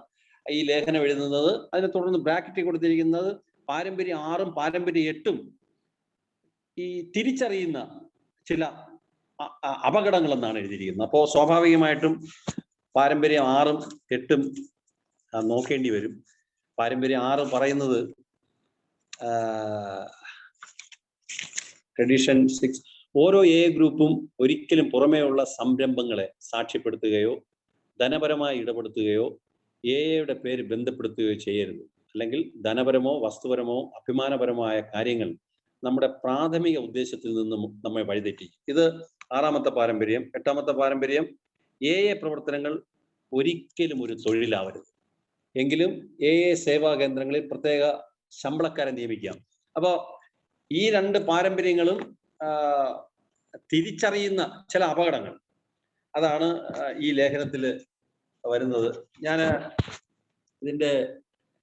Speaker 1: ഈ ലേഖനം എഴുതുന്നത്. അതിനെ തുടർന്ന് ബ്രാക്കറ്റിൽ കൊടുത്തിരിക്കുന്നത് പാരമ്പര്യം 6ഉം പാരമ്പര്യം 8ഉം ഈ തിരിച്ചറിയുന്ന ചില അപകടങ്ങൾ എന്നാണ് എഴുതിയിരിക്കുന്നത്. അപ്പോൾ സ്വാഭാവികമായിട്ടും പാരമ്പര്യം 6ഉം 8ഉം നോക്കേണ്ടി വരും. പാരമ്പര്യം 6 പറയുന്നത് ട്രഡീഷൻ 6, ഓരോ എ ഗ്രൂപ്പും ഒരിക്കലും പുറമേയുള്ള സംരംഭങ്ങളെ സാക്ഷ്യപ്പെടുത്തുകയോ ധനപരമായി ഇടപെടുത്തുകയോ എയുടെ പേര് ബന്ധപ്പെടുത്തുകയോ ചെയ്യരുത്. അല്ലെങ്കിൽ ധനപരമോ വസ്തുപരമോ അഭിമാനപരമായ കാര്യങ്ങൾ നമ്മുടെ പ്രാഥമിക ഉദ്ദേശത്തിൽ നിന്നും നമ്മെ വഴിതെറ്റിക്കും. ഇത് 6ാമത്തെ പാരമ്പര്യം. 8ാമത്തെ പാരമ്പര്യം എ പ്രവർത്തനങ്ങൾ ഒരിക്കലും ഒരു തൊഴിലാവരുത്. എങ്കിലും എ സേവാ കേന്ദ്രങ്ങളിൽ പ്രത്യേക ശമ്പളക്കാരെ നിയമിക്കാം. അപ്പോൾ ഈ 2 പാരമ്പര്യങ്ങളും തിരിച്ചറിയുന്ന ചില അപകടങ്ങൾ, അതാണ് ഈ ലേഖനത്തിൽ വരുന്നത്. ഞാൻ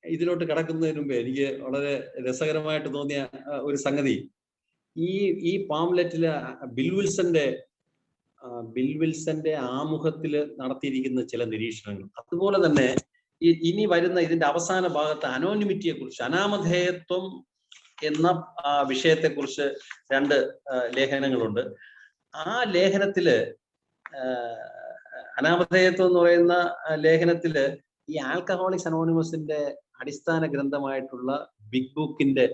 Speaker 1: ഇതിലോട്ട് കടക്കുന്നതിന് മുമ്പേ എനിക്ക് വളരെ രസകരമായിട്ട് തോന്നിയ ഒരു സംഗതി, ഈ പാംലെറ്റില് ബിൽ വിൽസന്റെ ആമുഖത്തില് നടത്തിയിരിക്കുന്ന ചില നിരീക്ഷണങ്ങൾ, അതുപോലെ തന്നെ ഇനി വരുന്ന ഇതിന്റെ അവസാന ഭാഗത്ത് അനോണിമിറ്റിയെ കുറിച്ച്, അനാമധേയത്വം എന്ന വിഷയത്തെക്കുറിച്ച് 2 ലേഖനങ്ങളുണ്ട്. ആ ലേഖനത്തില് അനാമധേയത്വം എന്ന് പറയുന്ന ലേഖനത്തില് ഈ ആൽക്കഹോളിക്സ് അനോണിമസിന്റെ അടിസ്ഥാന ഗ്രന്ഥമായിട്ടുള്ള ബിഗ് ബുക്കിന്റെ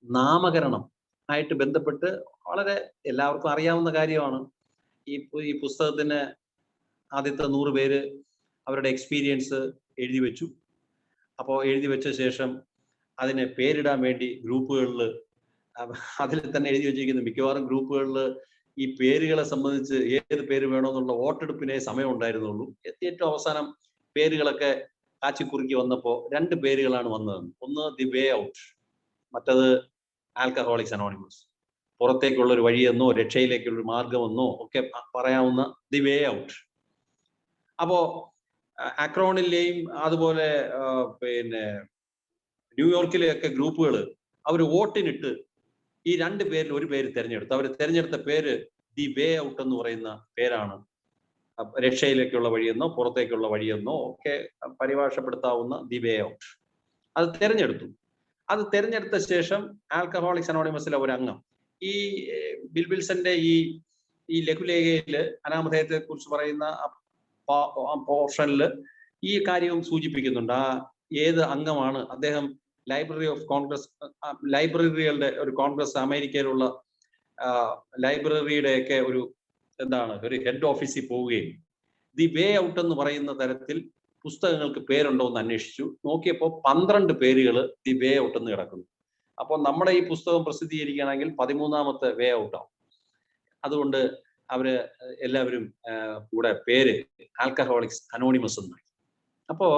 Speaker 1: നാമകരണം ആയിട്ട് ബന്ധപ്പെട്ട് വളരെ എല്ലാവർക്കും അറിയാവുന്ന കാര്യമാണ്. ഈ പുസ്തകത്തിന് ആദ്യത്തെ 100 പേര് അവരുടെ എക്സ്പീരിയൻസ് എഴുതി വെച്ചു. അപ്പോൾ എഴുതി വെച്ച ശേഷം അതിന് പേരിടാൻ വേണ്ടി ഗ്രൂപ്പുകളിൽ, അതിൽ തന്നെ എഴുതി വെച്ചിരിക്കുന്ന മിക്കവാറും ഗ്രൂപ്പുകളിൽ ഈ പേരുകളെ സംബന്ധിച്ച് ഏത് പേര് വേണമെന്നുള്ള വോട്ടെടുപ്പിനെ സമയം ഉണ്ടായിരുന്നുള്ളൂ. ഏറ്റവും അവസാനം പേരുകളൊക്കെ കാച്ചിക്കുറുക്കി വന്നപ്പോൾ 2 പേരുകളാണ് വന്നത്. ഒന്ന് ദി വേ ഔട്ട്, മറ്റത് ആൽക്കഹോളിക്സ് അനോണിമസ്. പുറത്തേക്കുള്ള ഒരു വഴിയെന്നോ രക്ഷയിലേക്കുള്ള ഒരു മാർഗമെന്നോ ഒക്കെ പറയാവുന്ന ദി വേ ഔട്ട്. അപ്പോ അക്രോണിലെയും അതുപോലെ ന്യൂയോർക്കിലെയൊക്കെ ഗ്രൂപ്പുകൾ അവർ വോട്ടിനിട്ട് ഈ 2 പേരിൽ ഒരു പേര് തിരഞ്ഞെടുത്തു. അവർ തിരഞ്ഞെടുത്ത പേര് ദി വേ ഔട്ട് എന്ന് പറയുന്ന പേരാണ്. രക്ഷയിലേക്കുള്ള വഴിയെന്നോ പുറത്തേക്കുള്ള വഴിയെന്നോ ഒക്കെ പരിഭാഷപ്പെടുത്താവുന്ന ദി വേ ഔട്ട് അത് തിരഞ്ഞെടുത്തു. അത് തിരഞ്ഞെടുത്ത ശേഷം ആൽക്കഹോളിക്സ് അനോണിമസിലെ ഒരു അംഗം ഈ ബിൽ വിൽസന്റെ ഈ ലഘുലേഖയില് അനാമധേയത്തെ കുറിച്ച് പറയുന്ന പോർഷനില് ഈ കാര്യവും സൂചിപ്പിക്കുന്നുണ്ട്. ഏത് അംഗമാണ് അദ്ദേഹം ലൈബ്രറികളുടെ ഒരു കോൺഗ്രസ്, അമേരിക്കയിലുള്ള ലൈബ്രറിയുടെയൊക്കെ ഒരു ഹെഡ് ഓഫീസിൽ പോവുകയും ദി വേ ഔട്ട് എന്ന് പറയുന്ന തരത്തിൽ പുസ്തകങ്ങൾക്ക് പേരുണ്ടോ എന്ന് അന്വേഷിച്ചു. നോക്കിയപ്പോൾ 12 പേരുകൾ ദി വേ ഔട്ട് എന്ന് കിടക്കുന്നു. അപ്പോൾ നമ്മുടെ ഈ പുസ്തകം പ്രസിദ്ധീകരിക്കുകയാണെങ്കിൽ 13ാമത്തെ വേ ഔട്ട് ആവും. അതുകൊണ്ട് അവര് എല്ലാവരും കൂടെ പേര് ആൽക്കഹോളിക്സ് അനോണിമസ് എന്നായി. അപ്പോ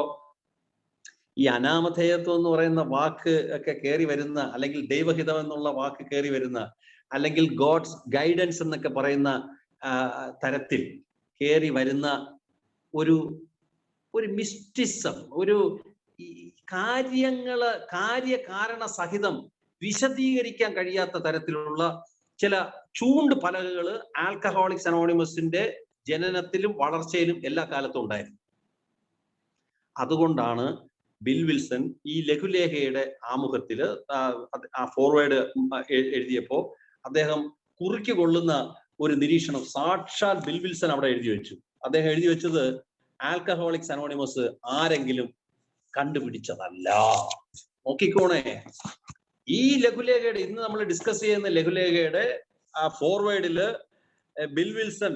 Speaker 1: ഈ അനാമധേയത്വം എന്ന് പറയുന്ന വാക്ക് ഒക്കെ കയറി വരുന്ന, അല്ലെങ്കിൽ ദൈവഹിതം എന്നുള്ള വാക്ക് കയറി വരുന്ന, അല്ലെങ്കിൽ ഗോഡ്സ് ഗൈഡൻസ് എന്നൊക്കെ പറയുന്ന തരത്തിൽ കയറി വരുന്ന ഒരു മിസ്റ്റിസം, ഒരു കാര്യകാരണ സഹിതം വിശദീകരിക്കാൻ കഴിയാത്ത തരത്തിലുള്ള ചില ചൂണ്ട് പലകകൾ ആൽക്കഹോളിക്സ് അനോണിമസിന്റെ ജനനത്തിലും വളർച്ചയിലും എല്ലാ കാലത്തും ഉണ്ടായിരുന്നു. അതുകൊണ്ടാണ് ബിൽ വിൽസൺ ഈ ലഘുലേഖയുടെ ആമുഖത്തില് ഫോർവേഡ് എഴുതിയപ്പോ അദ്ദേഹം കുറിക്ക് കൊള്ളുന്ന ഒരു നിരീക്ഷണം സാക്ഷാൽ ബിൽ വിൽസൺ അവിടെ എഴുതി വെച്ചു. അദ്ദേഹം എഴുതി വെച്ചത് ആൽക്കഹോളിക്സ് അനോണിമസ് ആരെങ്കിലും കണ്ടുപിടിച്ചതല്ല. നോക്കിക്കോണേ, ഈ ലഘുലേഖയുടെ, ഇന്ന് നമ്മൾ ഡിസ്കസ് ചെയ്യുന്ന ലഘുലേഖയുടെ ഫോർവേഡില് ബിൽ വിൽസൺ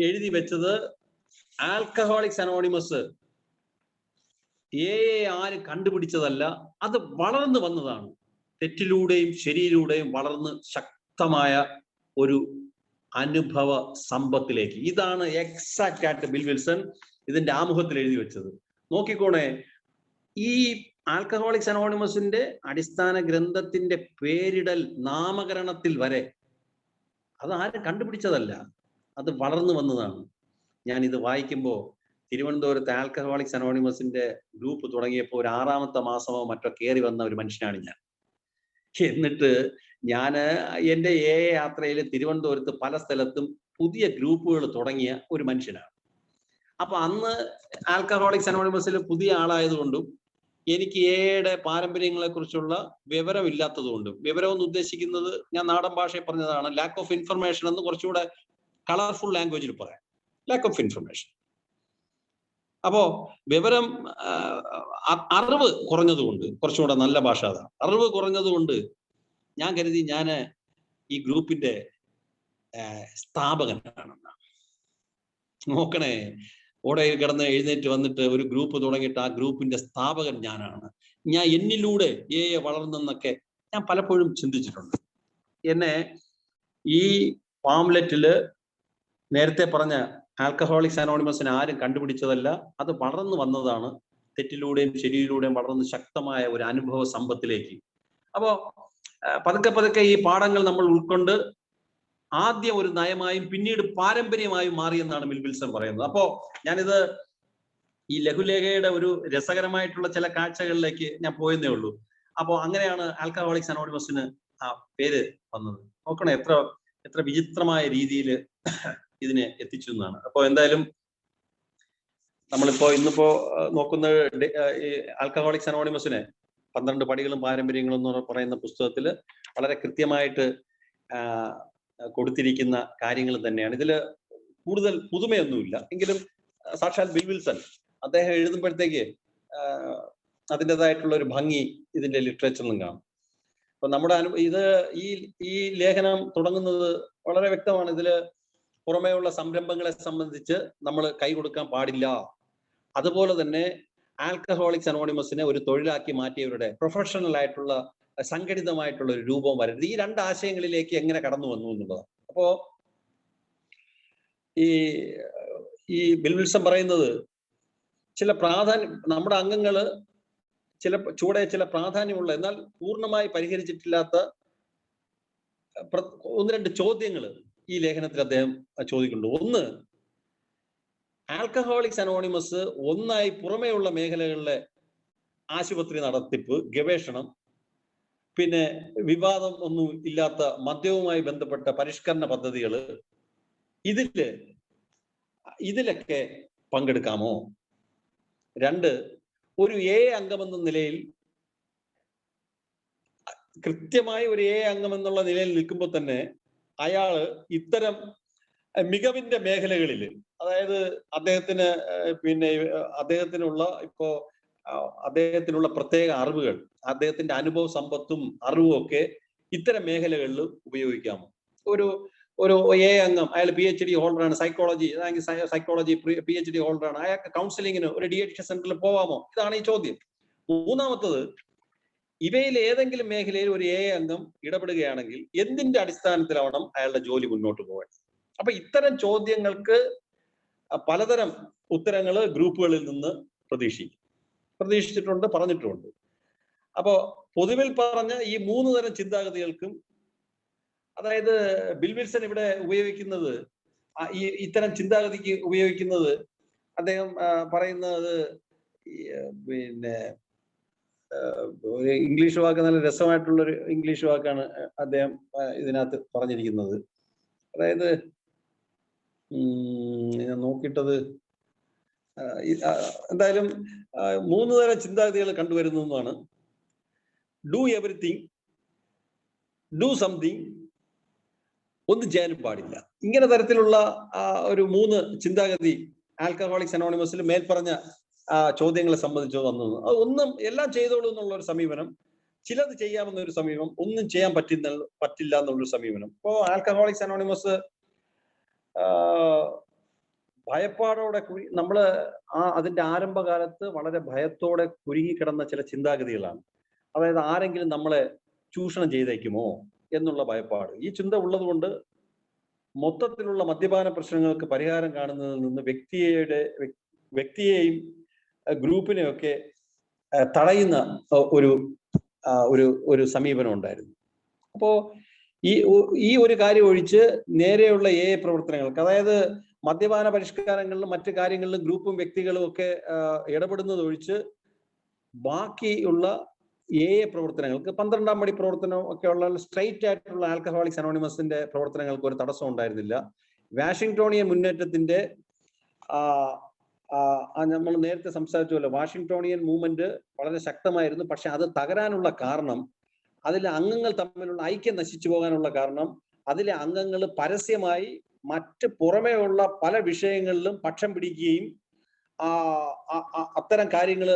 Speaker 1: എഴുതി വെച്ചത് ആൽക്കഹോളിക്സ് അനോണിമസ് ആരും കണ്ടുപിടിച്ചതല്ല, അത് വളർന്നു വന്നതാണ്. തെറ്റിലൂടെയും ശരിയിലൂടെയും വളർന്ന് ശക്തമായ ഒരു അനുഭവ സമ്പത്തിലേക്ക്. ഇതാണ് എക്സാക്റ്റ് ആയിട്ട് ബിൽ വിൽസൺ ഇതിന്റെ ആമുഖത്തിൽ എഴുതി വെച്ചത്. നോക്കിക്കോണേ, ഈ ആൽക്കഹോളിക്സ് അനോണിമസിന്റെ അടിസ്ഥാന ഗ്രന്ഥത്തിന്റെ പേരിടൽ നാമകരണത്തിൽ വരെ അത് ആരും കണ്ടുപിടിച്ചതല്ല, അത് വളർന്നു വന്നതാണ്. ഞാൻ ഇത് വായിക്കുമ്പോൾ തിരുവനന്തപുരത്ത് ആൽക്കഹോളിക്സ് അനോണിമസിന്റെ ഗ്രൂപ്പ് തുടങ്ങിയപ്പോൾ ഒരു 6ാമത്തെ മാസമോ മറ്റോ കയറി വന്ന ഒരു മനുഷ്യനാണ് ഞാൻ. എന്നിട്ട് ഞാൻ എൻ്റെ യാത്രയിൽ തിരുവനന്തപുരത്ത് പല സ്ഥലത്തും പുതിയ ഗ്രൂപ്പുകൾ തുടങ്ങിയ ഒരു മനുഷ്യനാണ്. അപ്പൊ അന്ന് ആൽക്കഹോളിക്സ് അനോണിമസിൽ പുതിയ ആളായതുകൊണ്ടും എനിക്ക് യുടെ പാരമ്പര്യങ്ങളെ കുറിച്ചുള്ള വിവരമില്ലാത്തതുകൊണ്ടും, വിവരം എന്ന് ഉദ്ദേശിക്കുന്നത് ഞാൻ നാടൻ ഭാഷയിൽ പറഞ്ഞതാണ്, ലാക്ക് ഓഫ് ഇൻഫർമേഷൻ എന്ന് കുറച്ചുകൂടെ കളർഫുൾ ലാംഗ്വേജിൽ പറയാം, ലാക്ക് ഓഫ് ഇൻഫർമേഷൻ. അപ്പോ വിവരം, അറിവ് കുറഞ്ഞതുകൊണ്ട്, കുറച്ചുകൂടെ നല്ല ഭാഷ അതാണ്, അറിവ് കുറഞ്ഞതുകൊണ്ട് ഞാൻ കരുതി ഞാൻ ഈ ഗ്രൂപ്പിന്റെ സ്ഥാപകനാണെന്നാണ്. നോക്കണേ, ഓടയിൽ കിടന്ന് എഴുന്നേറ്റ് വന്നിട്ട് ഒരു ഗ്രൂപ്പ് തുടങ്ങിയിട്ട് ആ ഗ്രൂപ്പിന്റെ സ്ഥാപകൻ ഞാനാണ്, ഞാൻ എന്നിലൂടെ വളർന്നെന്നൊക്കെ ഞാൻ പലപ്പോഴും ചിന്തിച്ചിട്ടുണ്ട്. എന്നെ ഈ പാംലെറ്റില് നേരത്തെ പറഞ്ഞ ആൽക്കഹോളിക്സ് അനോണിമസിനെ ആരും കണ്ടുപിടിച്ചതല്ല, അത് വളർന്നു വന്നതാണ്. തെറ്റിലൂടെയും ശരിയിലൂടെയും വളർന്ന് ശക്തമായ ഒരു അനുഭവ സമ്പത്തിലേക്ക്. അപ്പോ പതുക്കെ പതുക്കെ ഈ പാഠങ്ങൾ നമ്മൾ ഉൾക്കൊണ്ട് ആദ്യം ഒരു നയമായും പിന്നീട് പാരമ്പര്യമായും മാറിയെന്നാണ് ബിൽ വിൽസൺ പറയുന്നത്. അപ്പോ ഞാനിത് ഈ ലഘുലേഖയുടെ ഒരു രസകരമായിട്ടുള്ള ചില കാഴ്ചകളിലേക്ക് ഞാൻ പോയെന്നേ ഉള്ളൂ. അപ്പോൾ അങ്ങനെയാണ് ആൽക്കഹോളിക്സ് അനോണിമസിന് ആ പേര് വന്നത്. നോക്കണേ എത്ര എത്ര വിചിത്രമായ രീതിയിൽ ഇതിനെ എത്തിച്ചു എന്നാണ്. അപ്പോൾ എന്തായാലും ഇന്നിപ്പോ നോക്കുന്ന ഈ ആൽക്കഹോളിക്സ് അനോണിമസിനെ 12 പടികളും പാരമ്പര്യങ്ങളും എന്ന് പറയുന്ന പുസ്തകത്തിൽ വളരെ കൃത്യമായിട്ട് കൊടുത്തിരിക്കുന്ന കാര്യങ്ങൾ തന്നെയാണ്. ഇതിൽ കൂടുതൽ പുതുമയൊന്നുമില്ല. എങ്കിലും സാക്ഷാൽ ബിൽ വിൽസൺ അദ്ദേഹം എഴുതുമ്പോഴത്തേക്ക് അതിൻ്റെതായിട്ടുള്ള ഒരു ഭംഗി ഇതിന്റെ ലിറ്ററേച്ചറിലും കാണും. അപ്പൊ നമ്മുടെ ഈ ലേഖനം തുടങ്ങുന്നത് വളരെ വ്യക്തമാണ്. ഇതില് പുറമേയുള്ള സംരംഭങ്ങളെ സംബന്ധിച്ച് നമ്മൾ കൈ കൊടുക്കാൻ പാടില്ല. അതുപോലെ തന്നെ ആൽക്കഹോളിക്സ് അനോണിമസിനെ ഒരു തൊഴിലാക്കി മാറ്റിയവരുടെ പ്രൊഫഷണൽ ആയിട്ടുള്ള സംഘടിതമായിട്ടുള്ള ഒരു രൂപം വരരുത്. ഈ 2 ആശയങ്ങളിലേക്ക് എങ്ങനെ കടന്നു വന്നു എന്നുള്ളതാണ്. അപ്പോ ഈ ബിൽ വിൽസൺ പറയുന്നത് നമ്മുടെ അംഗങ്ങള് ചില പ്രാധാന്യമുള്ള എന്നാൽ പൂർണ്ണമായി പരിഹരിച്ചിട്ടില്ലാത്ത 1-2 ചോദ്യങ്ങൾ ഈ ലേഖനത്തിൽ അദ്ദേഹം ചോദിക്കുന്നുണ്ട്. ഒന്ന്, ആൽക്കഹോളിക്സ് അനോണിമസ് ഒന്നായി പുറമേയുള്ള മേഖലകളിലെ ആശുപത്രി നടത്തിപ്പ്, ഗവേഷണം, പിന്നെ വിവാദം ഒന്നും ഇല്ലാത്ത മദ്യവുമായി ബന്ധപ്പെട്ട പരിഷ്കരണ പദ്ധതികൾ, ഇതിലൊക്കെ പങ്കെടുക്കാമോ? 2, ഒരു അംഗമെന്ന നിലയിൽ കൃത്യമായി ഒരു അംഗം എന്നുള്ള നിലയിൽ നിൽക്കുമ്പോൾ തന്നെ അയാള് ഇത്തരം മികവിന്റെ മേഖലകളിൽ, അതായത് അദ്ദേഹത്തിനുള്ള പ്രത്യേക അറിവുകൾ, അദ്ദേഹത്തിന്റെ അനുഭവ സമ്പത്തും അറിവും ഒക്കെ ഇത്തരം മേഖലകളിൽ ഉപയോഗിക്കാമോ? ഒരു അംഗം, അയാൾ PhD ഹോൾഡറാണ്, സൈക്കോളജി PhD ഹോൾഡറാണ്, അയാൾക്ക് കൗൺസിലിങ്ങിന് ഒരു DHD സെന്ററിൽ പോവാമോ? ഇതാണ് ഈ ചോദ്യം. 3-മത്തത്, ഇവയിൽ ഏതെങ്കിലും മേഖലയിൽ ഒരു അംഗം ഇടപെടുകയാണെങ്കിൽ എന്തിന്റെ അടിസ്ഥാനത്തിലാവണം അയാളുടെ ജോലി മുന്നോട്ട് പോകേണ്ടത്? അപ്പൊ ഇത്തരം ചോദ്യങ്ങൾക്ക് പലതരം ഉത്തരങ്ങൾ ഗ്രൂപ്പുകളിൽ നിന്ന് പ്രതീക്ഷിച്ചിട്ടുണ്ട്, പറഞ്ഞിട്ടുമുണ്ട്. അപ്പോ പൊതുവിൽ പറഞ്ഞ ഈ 3 തരം ചിന്താഗതികൾക്കും, അതായത് ബിൽ വിൽസൺ ഇവിടെ ഉപയോഗിക്കുന്നത്, ഇത്തരം ചിന്താഗതിക്ക് ഉപയോഗിക്കുന്നത്, അദ്ദേഹം പറയുന്നത് പിന്നെ ഒരു ഇംഗ്ലീഷ് വാക്ക്, നല്ല രസമായിട്ടുള്ളൊരു ഇംഗ്ലീഷ് വാക്കാണ് അദ്ദേഹം ഇതിനകത്ത് പറഞ്ഞിരിക്കുന്നത്. അതായത് ഞാൻ നോക്കിയിട്ടത്, എന്തായാലും 3 തരം ചിന്താഗതികൾ കണ്ടുവരുന്നു എന്നാണ്. ഡു എവറിത്തിങ്, ഡു സംതിങ്, ഒന്നും ചെയ്യാനും പാടില്ല. ഇങ്ങനെ തരത്തിലുള്ള ഒരു 3 ചിന്താഗതി ആൽക്കഹോളിക്സ് അനോണിമസിൽ മേൽപ്പറഞ്ഞ ചോദ്യങ്ങളെ സംബന്ധിച്ച് വന്നത്. അത് എല്ലാം ചെയ്തോളൂ എന്നുള്ള ഒരു സമീപനം, ചിലത് ചെയ്യാമെന്നൊരു സമീപനം, ഒന്നും ചെയ്യാൻ പറ്റില്ല എന്നുള്ളൊരു സമീപനം. ഇപ്പോ ആൽക്കഹോളിക്സ് അനോണിമസ് ഭയപ്പാടോടെ നമ്മള് അതിന്റെ ആരംഭകാലത്ത് വളരെ ഭയത്തോടെ കുരുങ്ങിക്കിടന്ന ചില ചിന്താഗതികളാണ്. അതായത് ആരെങ്കിലും നമ്മളെ ചൂഷണം ചെയ്തേക്കുമോ എന്നുള്ള ഭയപ്പാട്. ഈ ചിന്ത ഉള്ളത് കൊണ്ട് മൊത്തത്തിലുള്ള മദ്യപാന പ്രശ്നങ്ങൾക്ക് പരിഹാരം കാണുന്നതിൽ നിന്ന് വ്യക്തിയെയും ഗ്രൂപ്പിനെയൊക്കെ തടയുന്ന ഒരു സമീപനം ഉണ്ടായിരുന്നു. അപ്പോ ഈ ഒരു കാര്യം ഒഴിച്ച് നേരെയുള്ള പ്രവർത്തനങ്ങൾക്ക്, അതായത് മദ്യപാന പരിഷ്കാരങ്ങളിലും മറ്റു കാര്യങ്ങളിലും ഗ്രൂപ്പും വ്യക്തികളും ഒക്കെ ഇടപെടുന്നത് ഒഴിച്ച് ബാക്കിയുള്ള പ്രവർത്തനങ്ങൾക്ക്, 12-ാം പടി പ്രവർത്തനം ഒക്കെ ഉള്ള സ്ട്രെയിറ്റ് ആയിട്ടുള്ള ആൽക്കഹോളിക്സ് അനോണിമസിന്റെ പ്രവർത്തനങ്ങൾക്ക് ഒരു തടസ്സം ഉണ്ടായിരുന്നില്ല. വാഷിംഗ്ടോണിയൻ മുന്നേറ്റത്തിന്റെ നമ്മൾ നേരത്തെ സംസാരിച്ചല്ലോ, വാഷിംഗ്ടോണിയൻ മൂവ്മെന്റ് വളരെ ശക്തമായിരുന്നു. പക്ഷെ അത് തകരാനുള്ള കാരണം, അതിലെ അംഗങ്ങൾ തമ്മിലുള്ള ഐക്യം നശിച്ചു പോകാനുള്ള കാരണം, അതിലെ അംഗങ്ങൾ പരസ്യമായി മറ്റ് പുറമേ ഉള്ള പല വിഷയങ്ങളിലും പക്ഷം പിടിക്കുകയും അത്തരം കാര്യങ്ങൾ,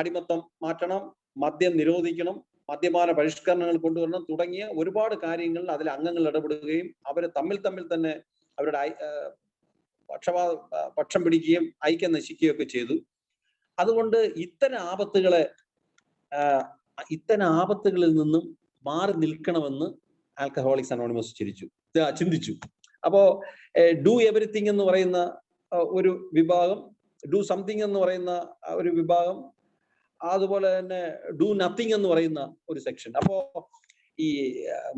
Speaker 1: അടിമത്തം മാറ്റണം, മദ്യം നിരോധിക്കണം, മദ്യപാന പരിഷ്കരണങ്ങൾ കൊണ്ടുവരണം തുടങ്ങിയ ഒരുപാട് കാര്യങ്ങൾ അതിൽ അംഗങ്ങൾ ഇടപെടുകയും അവരെ തമ്മിൽ തന്നെ അവരുടെ പക്ഷം പിടിക്കുകയും ഐക്യം നശിക്കുകയും ഒക്കെ ചെയ്തു. അതുകൊണ്ട് ഇത്തരം ആപത്തുകളിൽ നിന്നും മാറി നിൽക്കണമെന്ന് ആൽക്കഹോളിക്സ് അനോണിമസ് ചിന്തിച്ചു. അപ്പോ ഡു എവറിത്തിങ് എന്ന് പറയുന്ന ഒരു വിഭാഗം, ഡു സംതിങ് എന്ന് പറയുന്ന ഒരു വിഭാഗം, അതുപോലെ തന്നെ ഡു നത്തിങ് എന്ന് പറയുന്ന ഒരു സെക്ഷൻ. അപ്പോ ഈ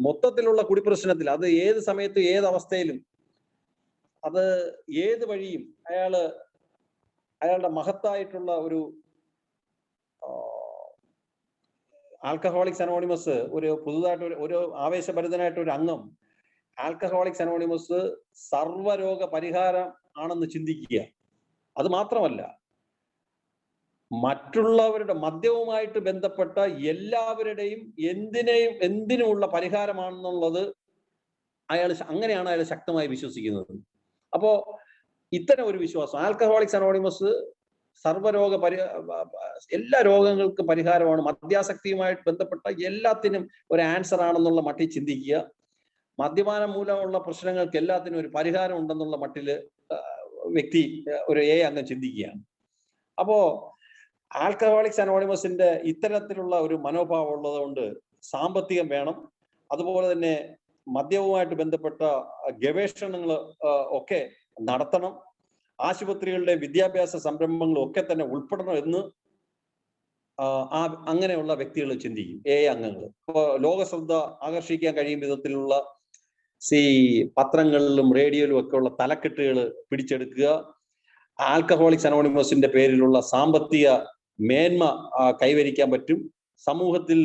Speaker 1: മൊത്തത്തിലുള്ള കുടിപ്രശ്നത്തിൽ, അത് ഏത് സമയത്തും ഏത് അവസ്ഥയിലും, അത് ഏത് വഴിയും അയാളുടെ മഹത്തായിട്ടുള്ള ഒരു ആൽക്കഹോളിക്സ് അനോണിമസ് ഒരു പുതുതായിട്ട് ഒരു ആവേശഭരിതനായിട്ട് ഒരു അംഗം ആൽക്കഹോളിക്സ് അനോണിമസ് സർവ്വരോഗ പരിഹാരം ആണെന്ന് ചിന്തിക്കുക. അത് മാത്രമല്ല, മറ്റുള്ളവരുടെ മദ്യവുമായിട്ട് ബന്ധപ്പെട്ട എല്ലാവരുടെയും എന്തിനുമുള്ള പരിഹാരമാണെന്നുള്ളത് അങ്ങനെയാണ് അയാൾ ശക്തമായി വിശ്വസിക്കുന്നത്. അപ്പോ ഇത്തരം ഒരു വിശ്വാസം, ആൽക്കഹോളിക്സ് അനോണിമസ് സർവ്വരോഗ എല്ലാ രോഗങ്ങൾക്കും പരിഹാരമാണ്, മദ്യാസക്തിയുമായിട്ട് ബന്ധപ്പെട്ട എല്ലാത്തിനും ഒരു ആൻസർ ആണെന്നുള്ള മട്ടിൽ ചിന്തിക്കുക. മദ്യപാനം മൂലമുള്ള പ്രശ്നങ്ങൾക്ക് എല്ലാത്തിനും ഒരു പരിഹാരം ഉണ്ടെന്നുള്ള മട്ടില് വ്യക്തി ഒരു അംഗം ചിന്തിക്കുകയാണ്. അപ്പോ ആൽക്കഹോളിക്സ് അനോണിമസിന്റെ ഇത്തരത്തിലുള്ള ഒരു മനോഭാവം ഉള്ളത് കൊണ്ട് സാമ്പത്തികം വേണം, അതുപോലെ തന്നെ മദ്യവുമായിട്ട് ബന്ധപ്പെട്ട ഗവേഷണങ്ങൾ ഒക്കെ നടത്തണം, ആശുപത്രികളുടെ വിദ്യാഭ്യാസ സംരംഭങ്ങളും ഒക്കെ തന്നെ ഉൾപ്പെടണം എന്ന് അങ്ങനെയുള്ള വ്യക്തികൾ ചിന്തിക്കും, അംഗങ്ങൾ. ഇപ്പോൾ ലോകശ്രദ്ധ ആകർഷിക്കാൻ കഴിയും വിധത്തിലുള്ള പത്രങ്ങളിലും റേഡിയോയിലും ഒക്കെ ഉള്ള തലക്കെട്ടുകൾ പിടിച്ചെടുക്കുക, ആൽക്കഹോളിക്സ് അനോണിമസിന്റെ പേരിലുള്ള സാമ്പത്തിക മേന്മ കൈവരിക്കാൻ പറ്റും, സമൂഹത്തിൽ